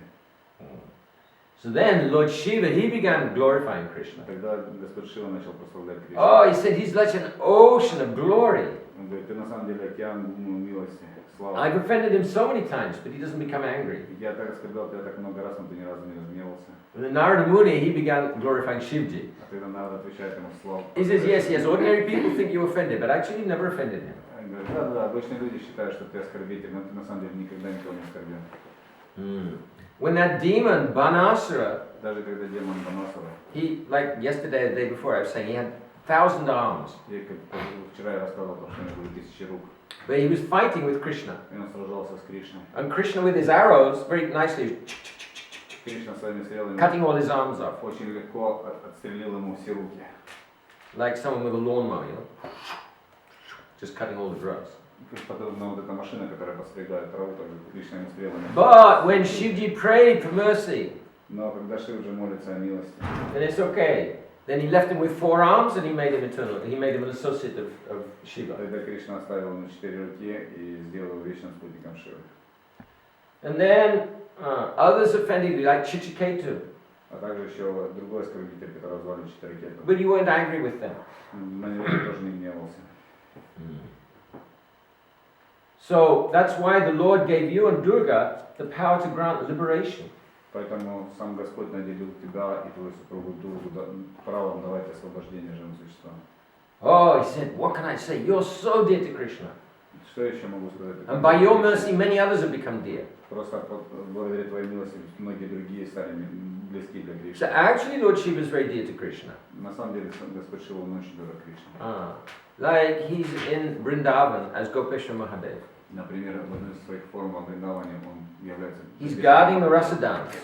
So then Lord Shiva, he began glorifying Krishna. Тогда Господь Шива начал прославлять Кришну. Oh, he said he's like an ocean of glory. Он говорит, ты на самом деле океан милости, славы. I've offended him so many times, but he doesn't become angry. Я так оскорблял тебя так много раз, но ты ни разу не разгневался. And then Narada Muni, he began glorifying Shivji. А тогда Нарада отвечает ему славу. He says, yes, ordinary people think you offended, but actually you've never offended him. Он говорит, да, обычные люди считают, что ты оскорбитель, но ты на самом деле никогда никого не оскорбил. When that demon, Banasura, Даже когда демон Банасура, he, like yesterday, the day before, I was saying he had 1,000 arms. Вчера я рассказывал, что у него было 1000 рук. But he was fighting with Krishna. И он сражался с Кришной. And Krishna with his arrows, very nicely, Кришна своими стрелами cutting all his arms off. очень легко отстрелил ему все руки. Like someone with a lawnmower, you know? Just cutting all the grass. Подобно вот эта машина, которая постригает траву, так Кришна ему стрелами. But when Shivji prayed for mercy, Но когда Шивджи молится о милости, then it's okay. Then he left him with 4 arms and he made him eternal. He made him an associate of Shiva. тогда Кришна оставил ему 4 руки и сделал его вечным спутником Шивы. And then others offended you, like Chichiketu. А также еще другой оскорбитель, которого звали Читарикету. But you weren't angry with them. На него тоже не гневался. So that's why the Lord gave you and Durga the power to grant liberation. Поэтому сам Господь наделил тебя и твою супругу Дургу правом давать освобождение живым существам. Oh, he said, what can I say? You're so dear to Krishna. Что еще могу сказать? And by your mercy, many others have become dear. Просто благодаря твоей милости многие другие стали близки для So Кришны. actually, Lord Shiva is very dear to Krishna. На самом деле Господь Шива очень дорог Кришне. Like he's in Vrindavan as Gopeshwar Mahadev. Например, в одной из своих форм во Вриндаване он является... He's guarding the rasa dance.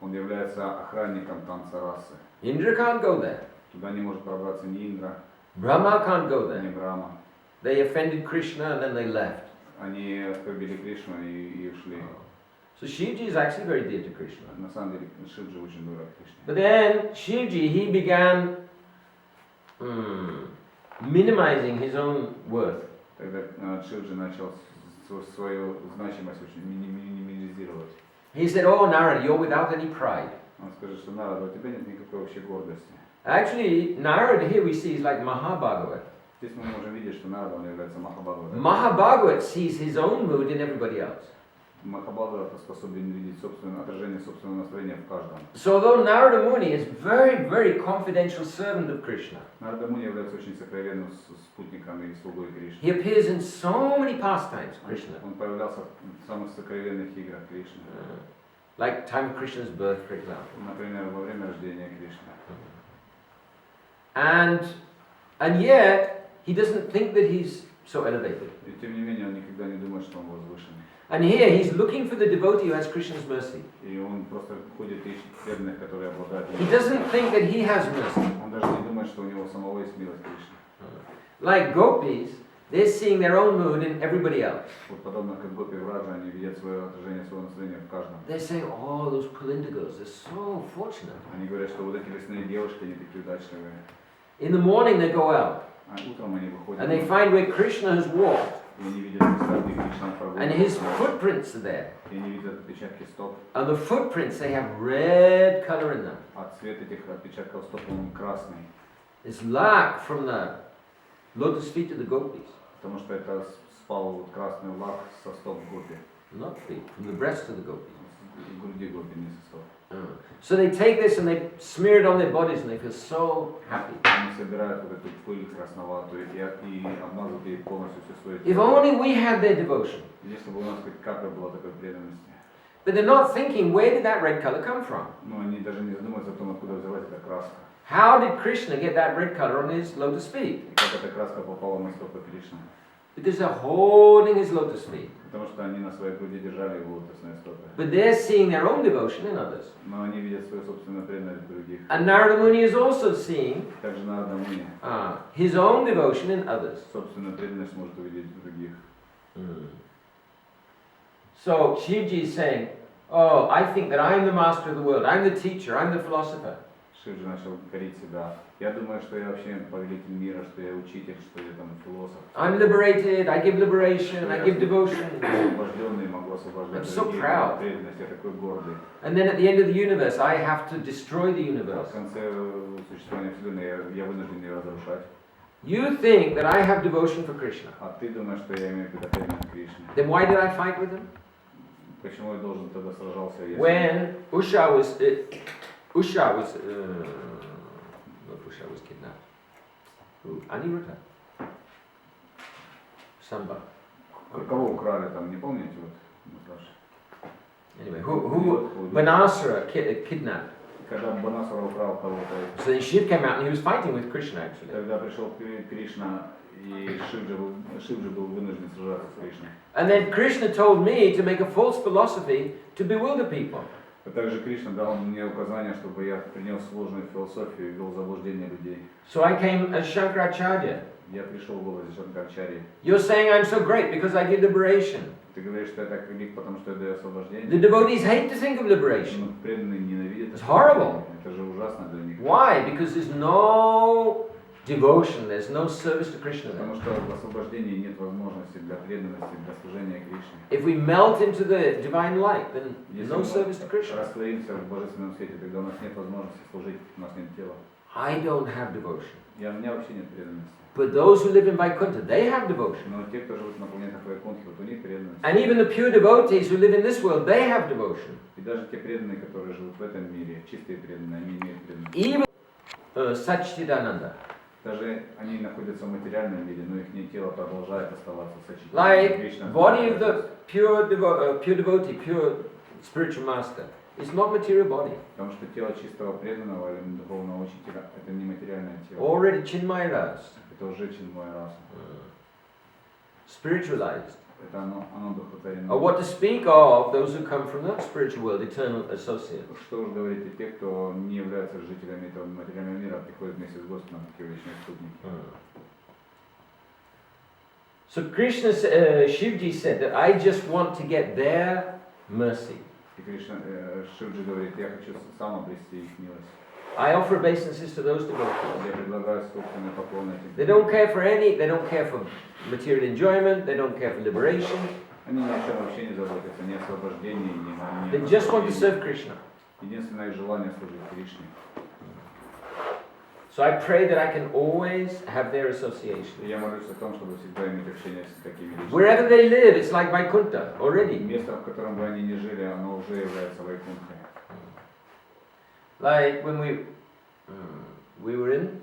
Он является охранником танца расы. Indra can't go there. Туда не может пробраться ни Индра, Brahma can't go ни there. Брахма. They offended Krishna and then they left. Они оскорбили Кришну и ушли. So Shivji is actually very dear to Krishna. На самом деле Шивджи очень дорог Кришне. But then Shivji, he began minimizing his own worth. Тогда Шивджи начал свою значимость очень минимизировать. He said, "Oh Narada, you're without any pride." Он скажет, что Нарада, у тебя нет никакой вообще гордости. Actually, Narada here we see is like Mahabhagavat. Здесь мы можем видеть, что Нарада, он является Махабхагаватом. Mahabhagavat sees his own mood in everybody else. Махабхагавата способен видеть отражение собственного настроения в каждом. So although Narada Muni is very, very confidential servant of Krishna, Нарада Муни является очень сокровенным спутником и слугой Кришны. he appears in so many pastimes, Krishna. Он появлялся в самых сокровенных играх Кришны. Like time of Krishna's birth, for example. Например, во время рождения Кришны. And yet, he doesn't think that he's so elevated. И тем не менее, он никогда не думает, что он возвышенный. And here, he's looking for the devotee who has Krishna's mercy. И он просто ходит и ищет преданных, которые обладают. He doesn't think that he has mercy. Он даже не думает, что у него самого есть милость Кришны. Like gopis, they're seeing their own mood in everybody else. Вот подобно как гопи враджа, они видят свое отражение, свое настроение в каждом. They're saying, "Oh, those Pulinda girls, they're so fortunate." Они говорят, что вот эти лесные девушки, они такие удачливые. In the morning, they go out А утром они выходят. and they find where Krishna has walked, И они видят места, где Кришна прогулка. and his footprints are there. И они видят отпечатки стоп. And the footprints, they have red color in them. А цвет этих отпечатков стоп, он красный. It's lac from the lotus feet of the gopis. Потому что это спал вот красный лак со стоп гопи. Not feet, from the breast of the gopis. С груди гопи, не со стоп. So they take this and they smear it on their bodies and they feel so happy. Они собирают вот эту пыль красноватую и обмазывают ей полностью все свое If тело. only we had their devotion. Если бы у нас хоть капля была такой преданности. But they're not thinking, where did that red color come from? Но они даже не задумываются о том, откуда взялась эта краска. How did Krishna get that red color on his lotus feet? И как эта краска попала на стопы Кришны. Because they're holding his lotus feet. Потому что они на своей груди держали его лотосные стопы. But they're seeing their own devotion in others. Но они видят свою собственную преданность в других. And Narada Muni is also seeing Также Нарада Муни his own devotion in others. собственную преданность может увидеть в других. So Shivji is saying, "Oh, I think that I'm the master of the world. I'm the teacher. I'm the philosopher." Шивджи начал корить себя. Я думаю, что я вообще повелитель мира, что я учитель, что я там философ. I'm liberated. I give liberation. I give devotion. Освобожденный, могу освобождать I'm so других. proud. Преданность, я такой гордый. And then at the end of the universe, I have to destroy the А universe. в конце существования Вселенной я вынужден ее разрушать. You think that I have devotion for Krishna. А ты думаешь, что я имею преданность Кришне. Then why did I fight with him? Почему я должен тогда сражался? Если... When Usha was kidnapped. Who? Aniruddha. Samba. Кого украли там, не помните? Вот, Наташа? Anyway, who Banasara kidnapped. Когда Банасара украл кого-то. So then Shiv came out and he was fighting with Krishna actually. Когда пришел Кришна, и Шивджи был вынужден сражаться с Кришной. And then Krishna told me to make a false philosophy to bewilder people. А также Кришна дал мне указание, чтобы я принес сложную философию и ввел в заблуждение людей. So I came as Shankaracharya. Я пришел в образ Шанкарачарьи. You're saying I'm so great because I give liberation. Ты говоришь, что я так велик, потому что я даю освобождение. The devotees hate to think of liberation. Но преданные ненавидят. It's horrible. Это же ужасно для них. Why? Because there's no devotion, there's no service to Krishna there. Потому что в освобождении нет возможности для преданности, для служения Кришне. If we melt into the divine light, then Если no service to мы Krishna. растворимся в божественном свете, тогда у нас нет возможности служить, у нас нет тела. I don't have devotion. У меня вообще нет преданности. But those who live in Vaikuntha, they have devotion. Но те, кто живут на планетах Вайкунтхи, вот у них преданность. And even the pure devotees who live in this world, they have devotion. И даже те преданные, которые живут в этом мире, чистые преданные, они имеют преданность. Even Satchidananda. Даже они находятся в материальном мире, но их тело продолжает оставаться сочетанием. Like body of the pure devotee, pure spiritual master, is not material body. Потому что тело чистого преданного или духовного учителя – это не материальное тело. Already Chinmaya ras. Это уже Чинмая раса. Spiritualized. Это оно духотворено. Or what to speak of those who come from the spiritual world, eternal associates. Что уж говорить о тех, кто не является жителями этого материального мира, а приходит вместе с Господом, такие вечные спутники. So Krishna, Shivji said that I just want to get their mercy. И Кришна, Шивджи говорит, я хочу сам обрести их милость. I offer obeisances to those devotees. Я предлагаю собственный поклон этим. They don't care for material enjoyment, they don't care for liberation. Они ни о чем вообще не заботятся, ни о освобождении, ни They just want to serve Krishna. Единственное их желание служить Кришне. So I pray that I can always have their association. Я молюсь о том, чтобы всегда иметь общение с такими личностями. Wherever they live, it's like Vaikuntha already. Место, в котором бы они ни жили, оно уже является Вайкунхой. Like when we were in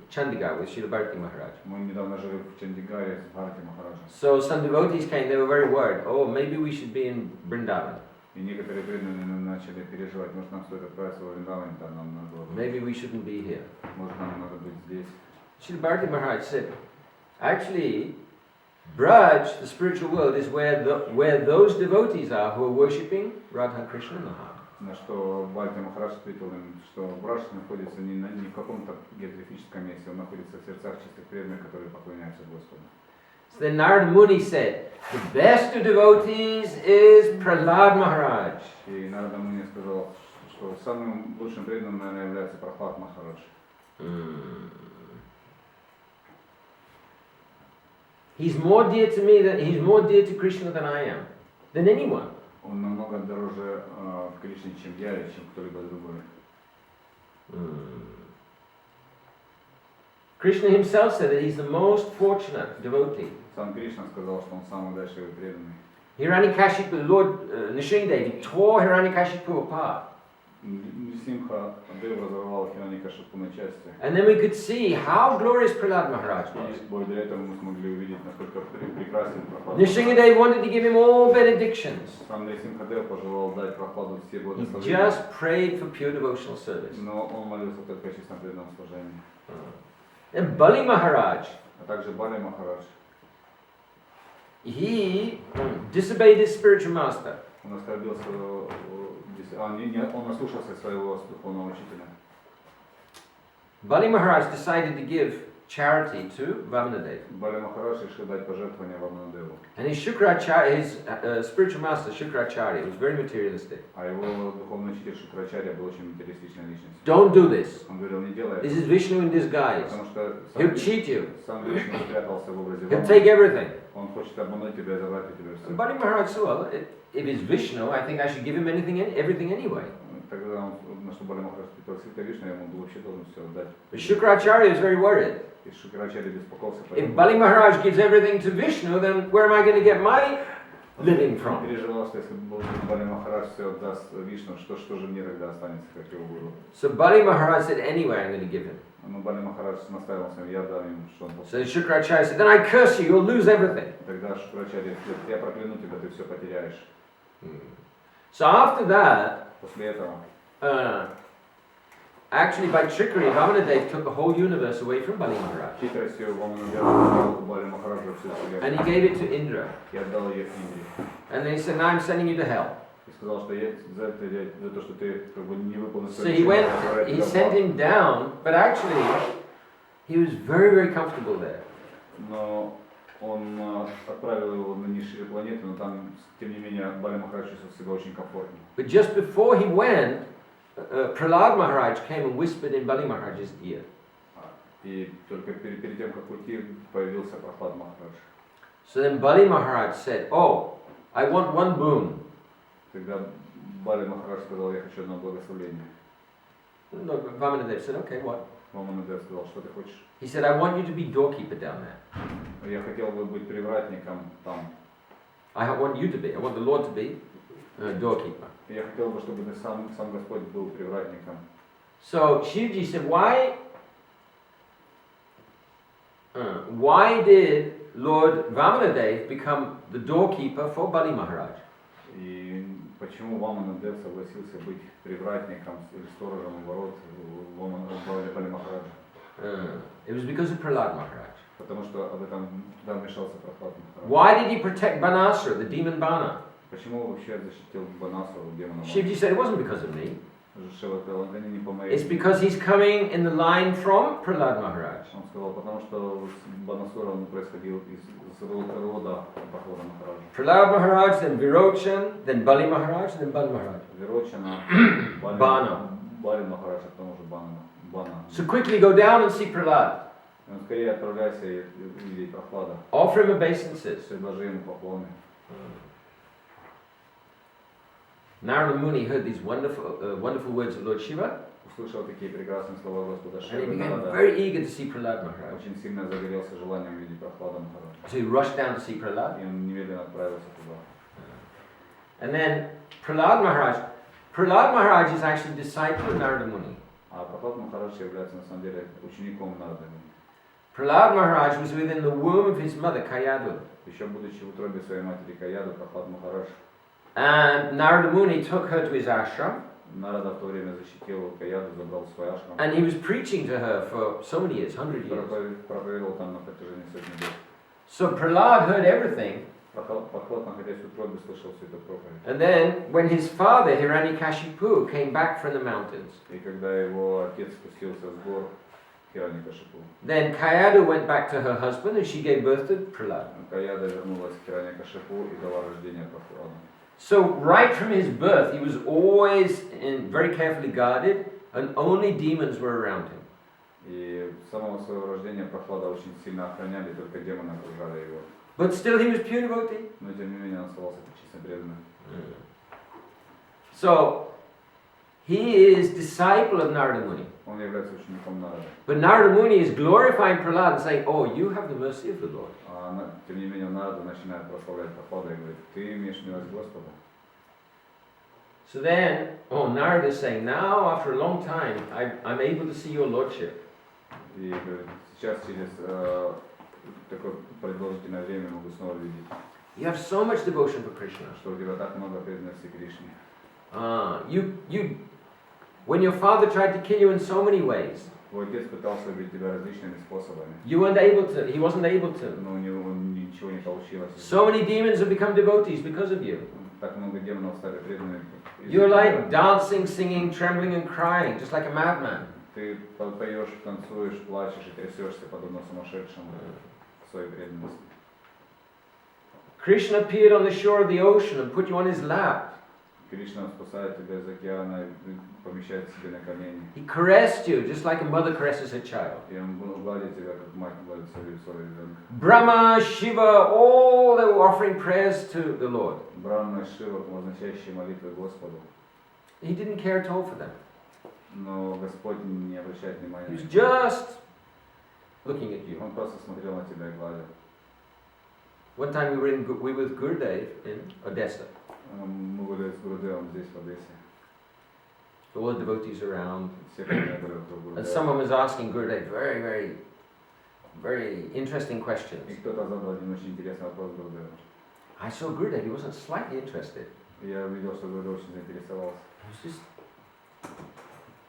Chandigarh with Шрилы Махарадж. Мы недавно жили в Чандигаре с Бхарати Махараджем. So some devotees came, they were very worried. Oh, maybe we should be in Vrindavan. И некоторые преданные начали переживать, может нам стоит отправиться во Вриндаване, там нам надо. Maybe we shouldn't be here. Может нам надо быть здесь. Шрила Махарадж said, actually, Braj, the spiritual world, is where those devotees are who are worshipping Radha Krishna and Maha. На что Бхарати Махарадж ответил им, что Браш находится не в каком-то географическом месте, он находится в сердцах чистых преданных, которые поклоняются Господу. So then Narada Muni said, the best of devotees is Prahlada Mахарадж. И Нарада Муни сказал, что самым лучшим преданным, наверное, является Прахлад Махарадж. He's more dear to me he's more dear to Krishna than I am, than anyone. Он намного дороже Кришне, чем я или чем кто-либо другой. Krishna himself said that he's the most fortunate devotee. Сам Кришна сказал, что он самый удачливый преданный. Hiranyakashipu, Lord Nrисимхадев, tore Hiranyakashipu apart. Нрисимхадев разорвал Хираникашипу на части. And then we could see how glorious Prahlada Mахарадж was. И благодаря этому мы смогли увидеть, насколько прекрасен Прахлад. Nrисимхадев wanted to give him all benedictions. Сам Нрисимхадев пожелал дать Прахладу все He благословения. just prayed for pure devotional service. Но он молился только о чистом преданном служении. And Bali Maharaj, А также Бали Махарадж. he disobeyed his spiritual master. Он оскорбил своего, он ослушался своего духовного учителя. Bali Maharaj decided to give charity to Vamanadeva. Бали Махарадж решил дать пожертвование Ваманадеву. And his spiritual master Shukracharya was very materialistic. А его духовный учитель Шукрачарья был очень материалистичной личностью. Don't do this. Он говорил, не делай This это. is Vishnu in disguise. Потому что He'll cheat you. сам Вишну спрятался в образе He'll take Ваманы. everything. Он хочет обмануть тебя и забрать у тебя And все. Bali Maharaj said, well, if it's Vishnu, I think I should give him everything anyway. Тогда он, на что Бали Махарадж спросил, ты Вишну, я ему вообще должен все отдать. But Shukracharya was very worried. И Шукрачарья беспокоился. If Bali Maharaj gives everything to Vishnu, then where am I going to get my living Он from? переживал, что если Бали Махарадж все отдаст Вишну, что же мне тогда останется, как его гуру. So Bali Maharaj said, anyway, I'm going to give him. Но Бали Махарадж наставил на я дам ему, что он So Shukracharya said, then I curse you, you'll lose everything. Тогда Шукрачарья говорит, я прокляну тебя, ты все потеряешь. So after that, После этого, actually by trickery, Vamanadeva took the whole universe away from Bali Maharaj. хитростью Ваманадева Бали Махараджа всю And вселенную he gave it to Indra. и отдал ее Индре. And then he said, now I'm sending you to hell. И сказал, что я за то, что ты как бы не выполнил So свое he went, решение, отправляю he тебя в sent ад. him down, but actually, he was very, very comfortable there. Но он отправил его на низшие планеты, но там, тем не менее, Бали Махарадж чувствовал себя очень комфортно. But just before he went, Prahlada Maharaj came and whispered in Bali Maharaj's ear. И только перед тем, как уйти, появился Прахлад Махарадж. So then Bali Maharaj said, oh, I want one boon. Тогда Бали Махарадж сказал, я хочу одно благословение. No, Vamanadeva said, okay, what? Ваманадев сказал, что ты хочешь? He said, I want you to be doorkeeper down there. Я хотел бы быть привратником там. I want you to be, I want the Lord to be doorkeeper. Я хотел бы, чтобы ты сам Господь был привратником. So Shivji said, why did Lord Vamanadeva become the doorkeeper for Bali Maharaj? И почему Ваманадев согласился быть привратником или сторожем у ворот Бали Махараджа? It was because of Prahlada Maharaj. Потому что об этом туда вмешался Прахлад Махарадж. Why did he protect Banasura, the demon Bana? Почему вообще защитил Банасуру, демона? Shivji said, it wasn't because of me. Шива сказал, гони не по моей. It's because he's coming in the line from Prahlada Mахарадж. Он сказал, потому что Банасура он происходил из рода Прахлада Махараджа. Prahlada Mахарадж, then Vирочана, then Bali Махарадж, then Bali Махарадж. Вирочана, Бали Махарадж, а потом уже Бана. So quickly go down and see Prahlad. Скорее отправляйся и увидеть Прахлада. Offer him obeisances. Предложи ему поклоны. Narada Muni heard these wonderful words of Lord Shiva. Услышал такие прекрасные слова Господа And he Шивы. became very eager to see Prahlad Maharaj. Очень сильно загорелся желанием видеть Прахлада Махараджа. So he rushed down to see Prahlad. И он немедленно отправился туда. And then Prahlad Maharaj is actually a disciple of Narada Muni. А Прахлад Махарадж является на самом деле учеником Нарады. Prahlad Maharaj was within the womb of his mother Kayadu. Еще будучи в утробе своей матери Каяду, Прахлад Махарадж. And Narada Muni took her to his ashram. Нарада в то время защитил Каяду, забрал в свой ашрам. And he was preaching to her for so many years, 100 years. Проповедовал там на протяжении сотни лет. So Prahlad heard everything. Прахлад, находясь в утробе, слышал всю эту проповедь. And then when his father Hiranyakashipu came back from the mountains, И когда его отец спустился с гор, Хираньякашипу, then Kayadu went back to her husband and she gave birth to Prahlad. Каяда вернулась к Хираньякашипу и дала рождение Прахладу. So right from his birth, he was always very carefully guarded, and only demons were around him. И с самого своего рождения Прахлада очень сильно охраняли, только демоны окружали его. But still he was pure devotee. Но тем не менее он оставался чисто преданным. So he is disciple of Narada Muni. Он является учеником Нарады. But Narada Muni is glorifying Prahlad and saying, "Oh, you have the mercy of the Lord." Тем не менее Нарада начинает прославлять Прахлада и говорит, ты имеешь милость Господа. So then, Narada is saying, now after a long time, I'm able to see your lordship. И говорит, сейчас через такое продолжительное время могу снова видеть. You have so much devotion for Krishna. Что у тебя так много преданности Кришне. When your father tried to kill you in so many ways, Твой отец пытался убить тебя различными способами. he wasn't able to. Но у него ничего не получилось. So many demons have become devotees because of you. Так много демонов стали преданными. You're like dancing, singing, trembling and crying, just like a madman. Ты поешь, танцуешь, плачешь и трясешься, подобно сумасшедшему в своей преданности. Krishna appeared on the shore of the ocean and put you on his lap. Кришна спасает тебя из океана и помещает себе на колени. He caressed you just like a mother caresses her child. И он гладит тебя, как мать гладит своего ребенка. Brahma, Shiva, all they were offering prayers to the Lord. Брахма и Шива, означающие молитвы Господу. He didn't care at all for them. Но Господь не обращает внимания. He was just looking at you. Он просто смотрел на тебя и гладил. One time we were with Gurudev in Odessa. Мы были с Гурудевом здесь, в Одессе. All the devotees around. Все преданные были вокруг Гурудева. And someone was asking Gurudev very, very, very interesting questions. И кто-то задал один очень интересный вопрос Гурудеву. I saw Gurudev, he wasn't slightly interested. Я увидел, что Гурудев очень заинтересовался. He was just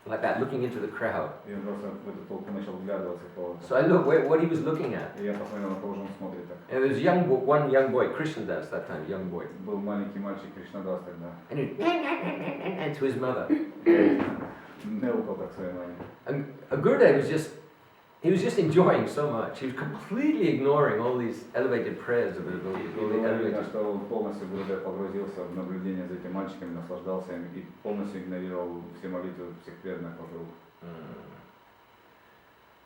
like that, looking into the crowd. И он просто в эту толпу начал вглядываться в кого-то. So I looked what he was looking at. И я посмотрел, на кого же он смотрит так. And there was one young boy, Krishnadas that time, young boy. Был маленький мальчик Кришнадас тогда. And he to his mother. Мяукал так своей маме. And Gurudev was just enjoying so much. He was completely ignoring all these elevated prayers of all the elevated. Что он полностью Гурудев погрузился в наблюдение за этим мальчиком, наслаждался им и полностью игнорировал все молитвы всех преданных вокруг.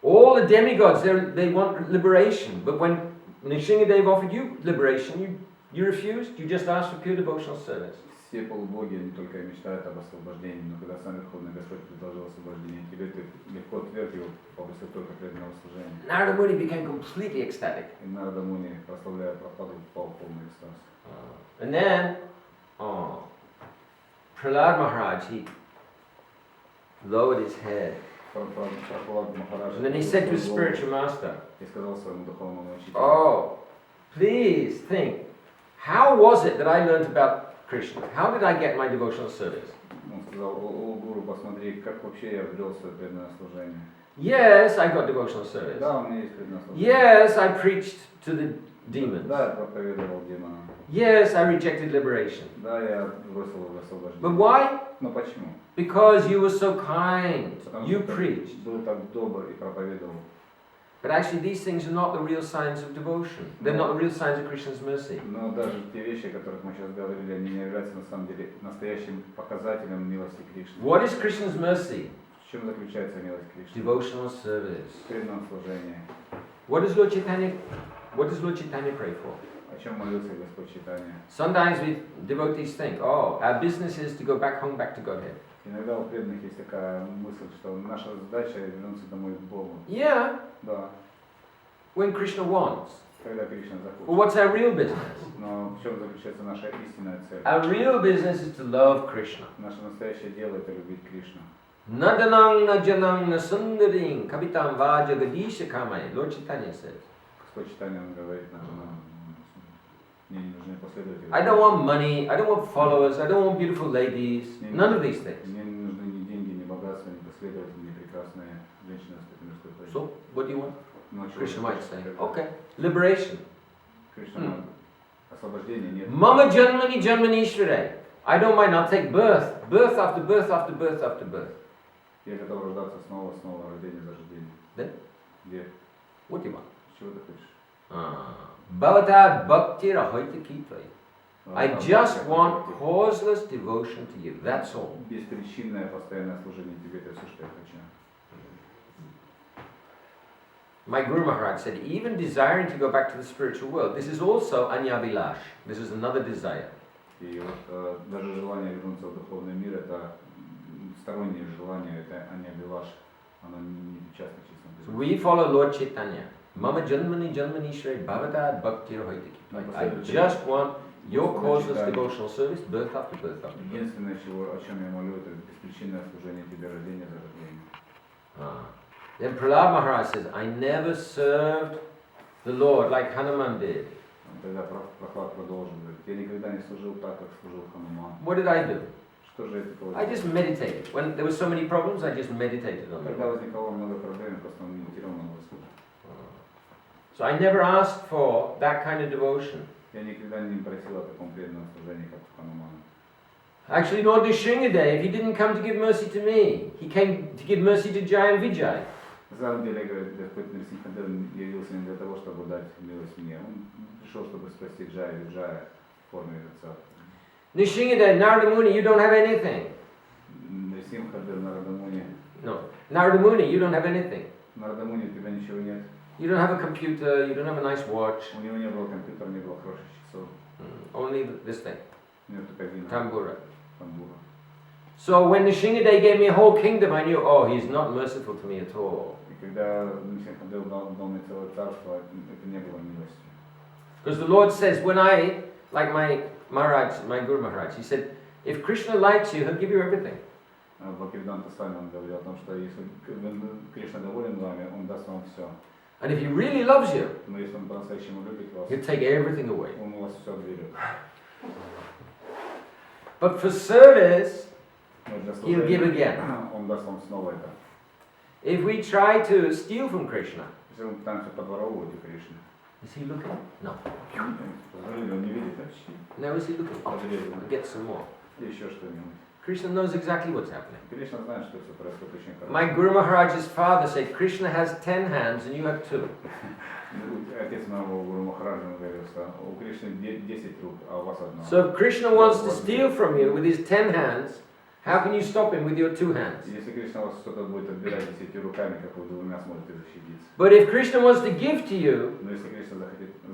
All the demigods, they want liberation, but when Nrsimhadev offered you liberation, you refused. You just asked for pure devotional service. Все полубоги, они только мечтают об освобождении, но когда сам Верховный Господь предложил освобождение тебе, ты легко отвергл, попросил только преданного служения. Narada Muni became completely ecstatic. И Нарада Муни, прославляя Прахладу, впал в полный экстаз. And then, Prahlada Mахарадж, he lowered his head. Прахлада Махарадж. And then he said to his spiritual master, И сказал своему духовному учителю. "Oh, please think, how was it that I learned about Krishna? How did I get my devotional service?" Он сказал, о гуру, посмотри, как вообще я ввел свое преданное служение. Yes, I got devotional service. Да, у меня есть преданное служение. Yes, I preached to the demons. Да, я проповедовал демонам. Yes, I rejected liberation. Да, я бросил в освобождение. But why? Но почему? Because you were so kind. Потому You что preached. был так добр и проповедовал. But actually these things are not the real signs of devotion. They're not the real signs of Krishna's mercy. Но даже те вещи, о которых мы сейчас говорили, они не являются на самом деле настоящим показателем милости Кришны. What is Krishna's mercy? В чем заключается милость Кришны? Devotional service. В преданном служении. What does Lord Chaitanya pray for? О чем молился Господь Чайтанья? Sometimes we devotees think, oh, our business is to go back home, back to Godhead. Иногда у преданных есть такая мысль, что наша задача вернуться домой к Богу. Yeah, Да, when Krishna wants. когда Кришна захочет. But what's our real business? Но в чем заключается наша истинная цель? Our real business is to love Krishna. Наше настоящее дело — это любить Кришну. Nadanang najanang nasundaring kavitam vajagadisha kamai. Lord Chaitanya says. Господь Чайтанья, он говорит нам, мне не нужны последователи. I don't want money, I don't want followers, I don't want beautiful ladies, none of these things. Мне не нужны ни деньги, ни богатство, ни последователи, ни прекрасные женщины с мирской плотью. So, what do you want? Но чего Krishna ты might хочешь? say, Когда okay, liberation. Кришна, освобождение нет. Mama janmani janmani ishvare. I don't mind, I'll take birth. Birth after birth after birth after birth. Я готов рождаться снова, рождение за рождение. Then, Где? what do you want? Чего ты хочешь? Bhavata bhakti rahoita kitai. I just want causeless devotion to you. That's all. Беспричинное постоянное служение тебе — это все, что я хочу. My Guru Maharaj said, even desiring to go back to the spiritual world, this is also anyabilash. This is another desire. И вот даже желание вернуться в духовный мир — это стороннее желание, это аньябилаш, оно не причастно So чистому. we follow Lord Chaitanya. Mama janmani janmani shre bhavata bhakti rahoita kitai. I just want your causeless devotional service, birth after birth after birth. Единственное, о чем я молю, это беспричинное служение тебе, рождение за рождение. Then Prahlada Maharaj says, I never served the Lord like Hanuman did. Тогда Прахлад продолжил говорить: я никогда не служил так, как служил Хануман. What did I do? Что же я такое? I just meditated. When there were so many problems, I just meditated on Когда them. возникало много проблем, просто он медитировал на Господа. So I never asked for that kind of devotion. Я никогда не просил о таком преданном служении, как у Ханумана. Actually, Lord Nrsimhadev, he didn't come to give mercy to me. He came to give mercy to Jai and Vijay. На самом деле, говорит, Господь Нрисимхадев явился не для того, чтобы дать милость мне. Он пришел, чтобы спасти Джая и Виджая в форме отца. Nrsimhadev, Narada Muni, you don't have anything. Нрисимхадев, Нарада Муни. No. Narada Muni, you don't have anything. Нарада Муни, у тебя ничего нет. You don't have a computer, you don't have a nice watch. У него не было компьютера, не было хороших часов. Only this thing, У него только вина, tambura. тамбура. So when Nrsimhadev gave me a whole kingdom, I knew, oh, he's not merciful to me at all. И когда Нрисимхадев дал мне целое царство, это не было милостью. Because the Lord says, when I, like my Maharaj, my Guru Maharaj, he said, if Krishna likes you, he'll give you everything. Бхактивиданта Свами он говорил о том, что если Кришна доволен вами, он даст вам все. And if he really loves you, Но если он по-настоящему любит вас, he'll take everything away. он у вас все отберет. But for service, Но для he'll give again. он даст вам снова это. If we try to steal from Krishna, Если мы пытаемся подворовывать у Кришны, is he looking? No. позволили, он не видит вообще. No, is he looking? Подрезали. Get some more. Или еще что-нибудь. Krishna knows exactly what's happening. Кришна знает, что все происходит очень хорошо. My Guru Maharaj's father said, Krishna has 10 hands and you have 2. Отец моего Гуру Махараджа говорил, что у Кришны 10 рук, а у вас одна. So if Krishna wants to steal from you with his 10 hands, how can you stop him with your 2 hands? Если Кришна вас что-то будет отбирать 10 руками, как вы двумя сможете защититься. But if Krishna wants to give to you Но если Кришна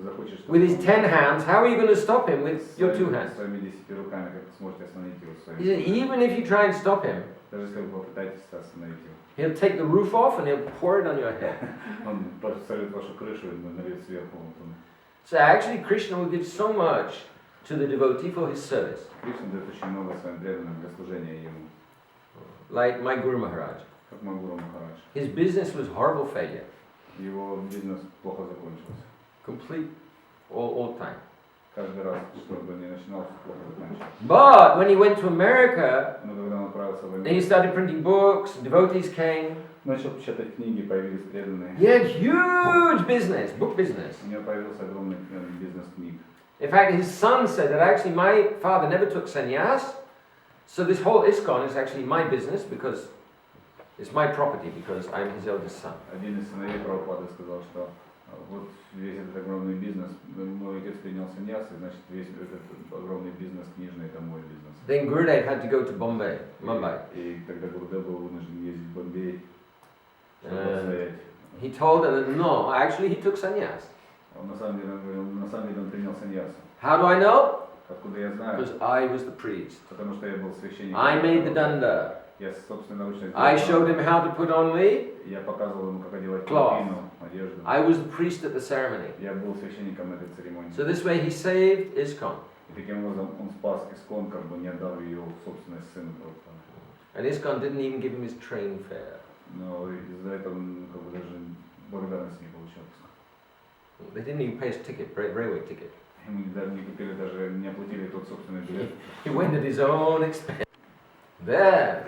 захочет, что with his 10 hands, how are you going to stop him with your 2 hands? своими 10 руками, как вы сможете остановить его He своими? said, even if you try and stop him, Даже если вы попытаетесь остановить его, he'll take the roof off and he'll pour it on your head. он посолит вашу крышу и нальет сверху. So actually Krishna will give so much to the devotee for his service. Кришна дает очень много своим преданным для служения ему. Like my Guru Maharaj. Как мой Гуру Махарадж. His business was horrible failure. Его бизнес плохо закончился. Complete all time. Каждый раз, что бы ни начинался, плохо заканчивался. But when he went to America, Но когда он отправился в Then he Америку. started printing books, devotees came. Начал печатать книги, появились преданные. He had huge business, book business. У него появился огромный бизнес книг. In fact, his son said that actually my father never took sannyas, so this whole ISKCON is actually my business because it's my property because I'm his eldest son. Один из сыновей Прабхупады сказал, что вот весь этот огромный бизнес, мой отец принял саньяс, и значит весь этот огромный бизнес книжный это мой бизнес. Then Gurudev had to go to Mumbai. И тогда Гурудев был вынужден ездить в Бомбей, чтобы отстоять. He told her that no, actually he took sannyas. Он на самом деле он принял саньяс. How do I know? Откуда я знаю? Because I was the priest. Потому что я был священником. I made the danda. Я собственноручно I showed him how to put on the Я показывал ему, как одевать cloth. одежду. I was the priest at the ceremony. Я был священником этой церемонии. So this way he saved ISKCON. И таким образом он спас ISKCON, как бы не отдав ее в собственность сыну Прабхупады. And ISKCON didn't even give him his train fare. Но из-за этого он как бы даже благодарности не получал. They didn't even pay his ticket, railway ticket. Ему даже не купили, даже не оплатили тот собственный билет. He went at his own expense. There.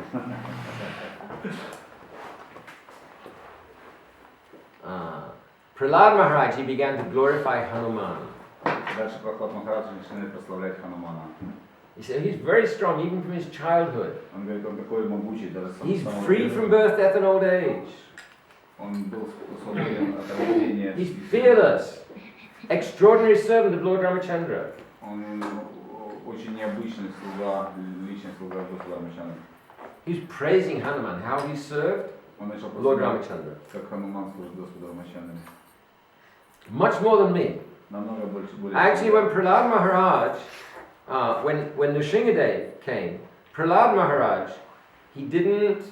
Prahlada Mахарадж, he began to glorify Hanuman. Дальше Прахлад Махарадж начинает прославлять Ханумана. He said he's very strong even from his childhood. Он говорит, он такой могучий, даже с He's самого free from birth, death and old age. Он был свободен от рождения. He's fearless. Extraordinary servant of Lord Ramachandra. Он очень необычный слуга, личный слуга Господа Рамачандра. He's praising Hanuman, how he served Он начал Lord прославлять, Ramachandra. как Хануман служит Господу Рамачандре. Much more than me. Намного больше. Actually, when Prahlada Maharaj, when Nrsimhadev came, Prahlada Maharaj, he didn't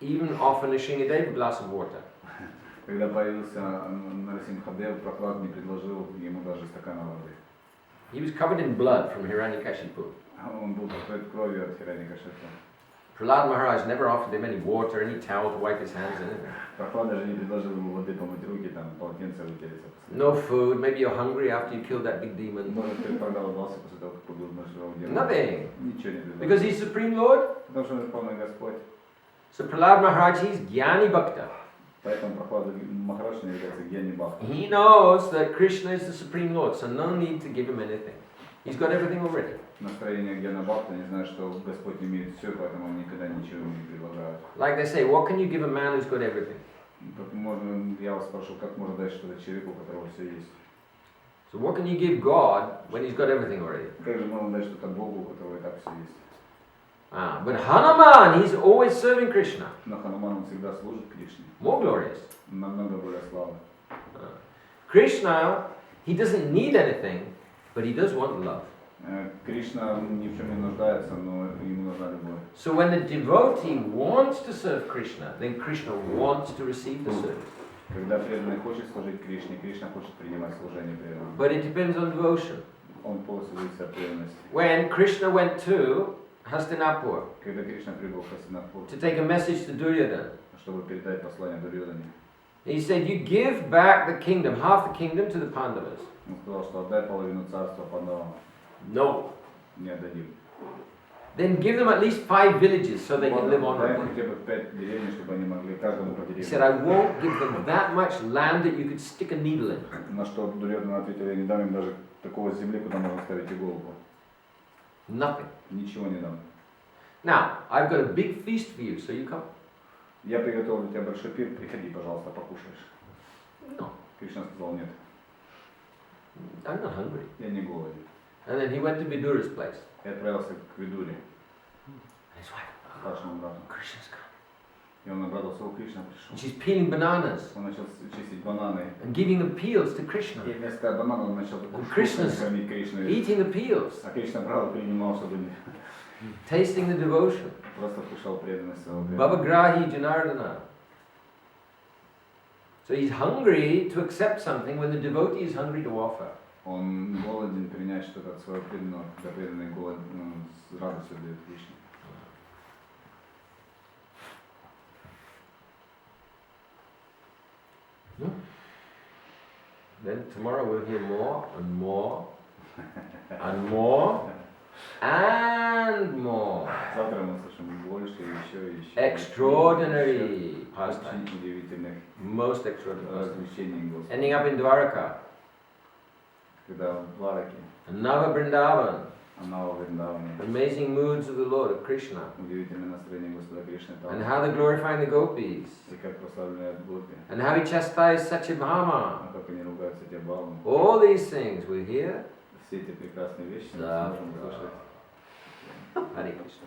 even offer Nrsimhadev a glass of water. Когда появился Нрисимхадев, Прахлад не предложил ему даже стакана воды. He was covered in blood from Hiranyakashipu. Он был покрыт кровью от Хираньякашипа. Prahlada Maharaj never offered him any water, any towel to wipe his hands, anything. Прахлад даже не предложил ему воды помыть руки, там полотенце вытереться. No food. Maybe you're hungry after you killed that big demon. Может, ты проголодался после того, как побил нашего демона. Nothing. Ничего не предложил. Because he's Supreme Lord. Потому что он Верховный Господь. So Prahlada Maharaj, he's Jnani Bhakta. Поэтому Прахлада Махарадж является Гьяни Бхакта. He knows that Krishna is the Supreme Lord, so no need to give him anything. He's got everything already. Настроение Гьяна Бхакта не знает, что Господь имеет все, поэтому он никогда ничего не предлагает. Like they say, what can you give a man who's got everything? Как можно, я вас спрошу, как можно дать что-то человеку, у которого все есть? So what can you give God when he's got everything already? Как же можно дать что-то Богу, у которого и так все есть? But Hanuman, he's always serving Krishna. Но Хануман он всегда служит Кришне. More glorious. Намного более славно. Krishna, he doesn't need anything, but he does want love. Кришна ни в чем не нуждается, но ему нужна любовь. So when the devotee wants to serve Krishna, then Krishna wants to receive the service. Когда преданный хочет служить Кришне, Кришна хочет принимать служение преданного. But it depends on devotion. Он полностью зависит от преданности. When Krishna went to Hastinapur Когда Кришна прибыл в Хастинапур, to take a message to Duryodhana, чтобы передать послание Дурьодане, he said, you give back the kingdom, half the kingdom to the Pandavas. он сказал, что отдай половину царства Пандавам. No. Не отдадим. Then give them at least 5 villages so they can live Дай honorably. хотя бы 5 деревень, чтобы они могли каждому по He said, I деревне. won't give them that much land that you could stick a needle in. На что Дурьодана ответил, я не дам им даже такого земли, куда можно ставить иголку. Nothing. Ничего не дам. Now, I've got a big feast for you, so you come. Я приготовил для тебя большой пир, приходи, пожалуйста, покушаешь. No, Кришна сказал, нет, I'm not hungry. я не голоден. And then he went to Vidura's place. И отправился к Видуре, And his wife, старшему брату. Krishna's come. И он обрадовался, о, Кришна And пришел. she's peeling bananas Он начал чистить бананы. and giving the peels to Krishna. И вместо бананов он начал Krishna's кормить Кришну. eating the peels, А Кришна брал и принимал, чтобы не tasting the devotion. просто вкушал преданность своего Bhava преданного. Grahi Janardana. So he's hungry to accept something when the devotee is hungry to offer. Он голоден принять что-то от своего преданного, когда преданный голод с радостью дает Кришне. Then tomorrow we'll hear more and more and more and more. Завтра мы слышим больше, еще. Extraordinary pastime. Очень удивительных Most extraordinary. развлечений Господа. Ending up in Dwaraka. Когда в Двараке, Nava Vrindavan. Вриндаване, Amazing moods of the Lord, of Krishna. удивительное настроение Господа Кришны, And how they're glorifying the gopis. и как прославляют Гопи, And how he chastised Satyabhama. как они ругаются те балом. All these things we hear. Все эти прекрасные вещи мы Да. можем услышать. Hare Krishna.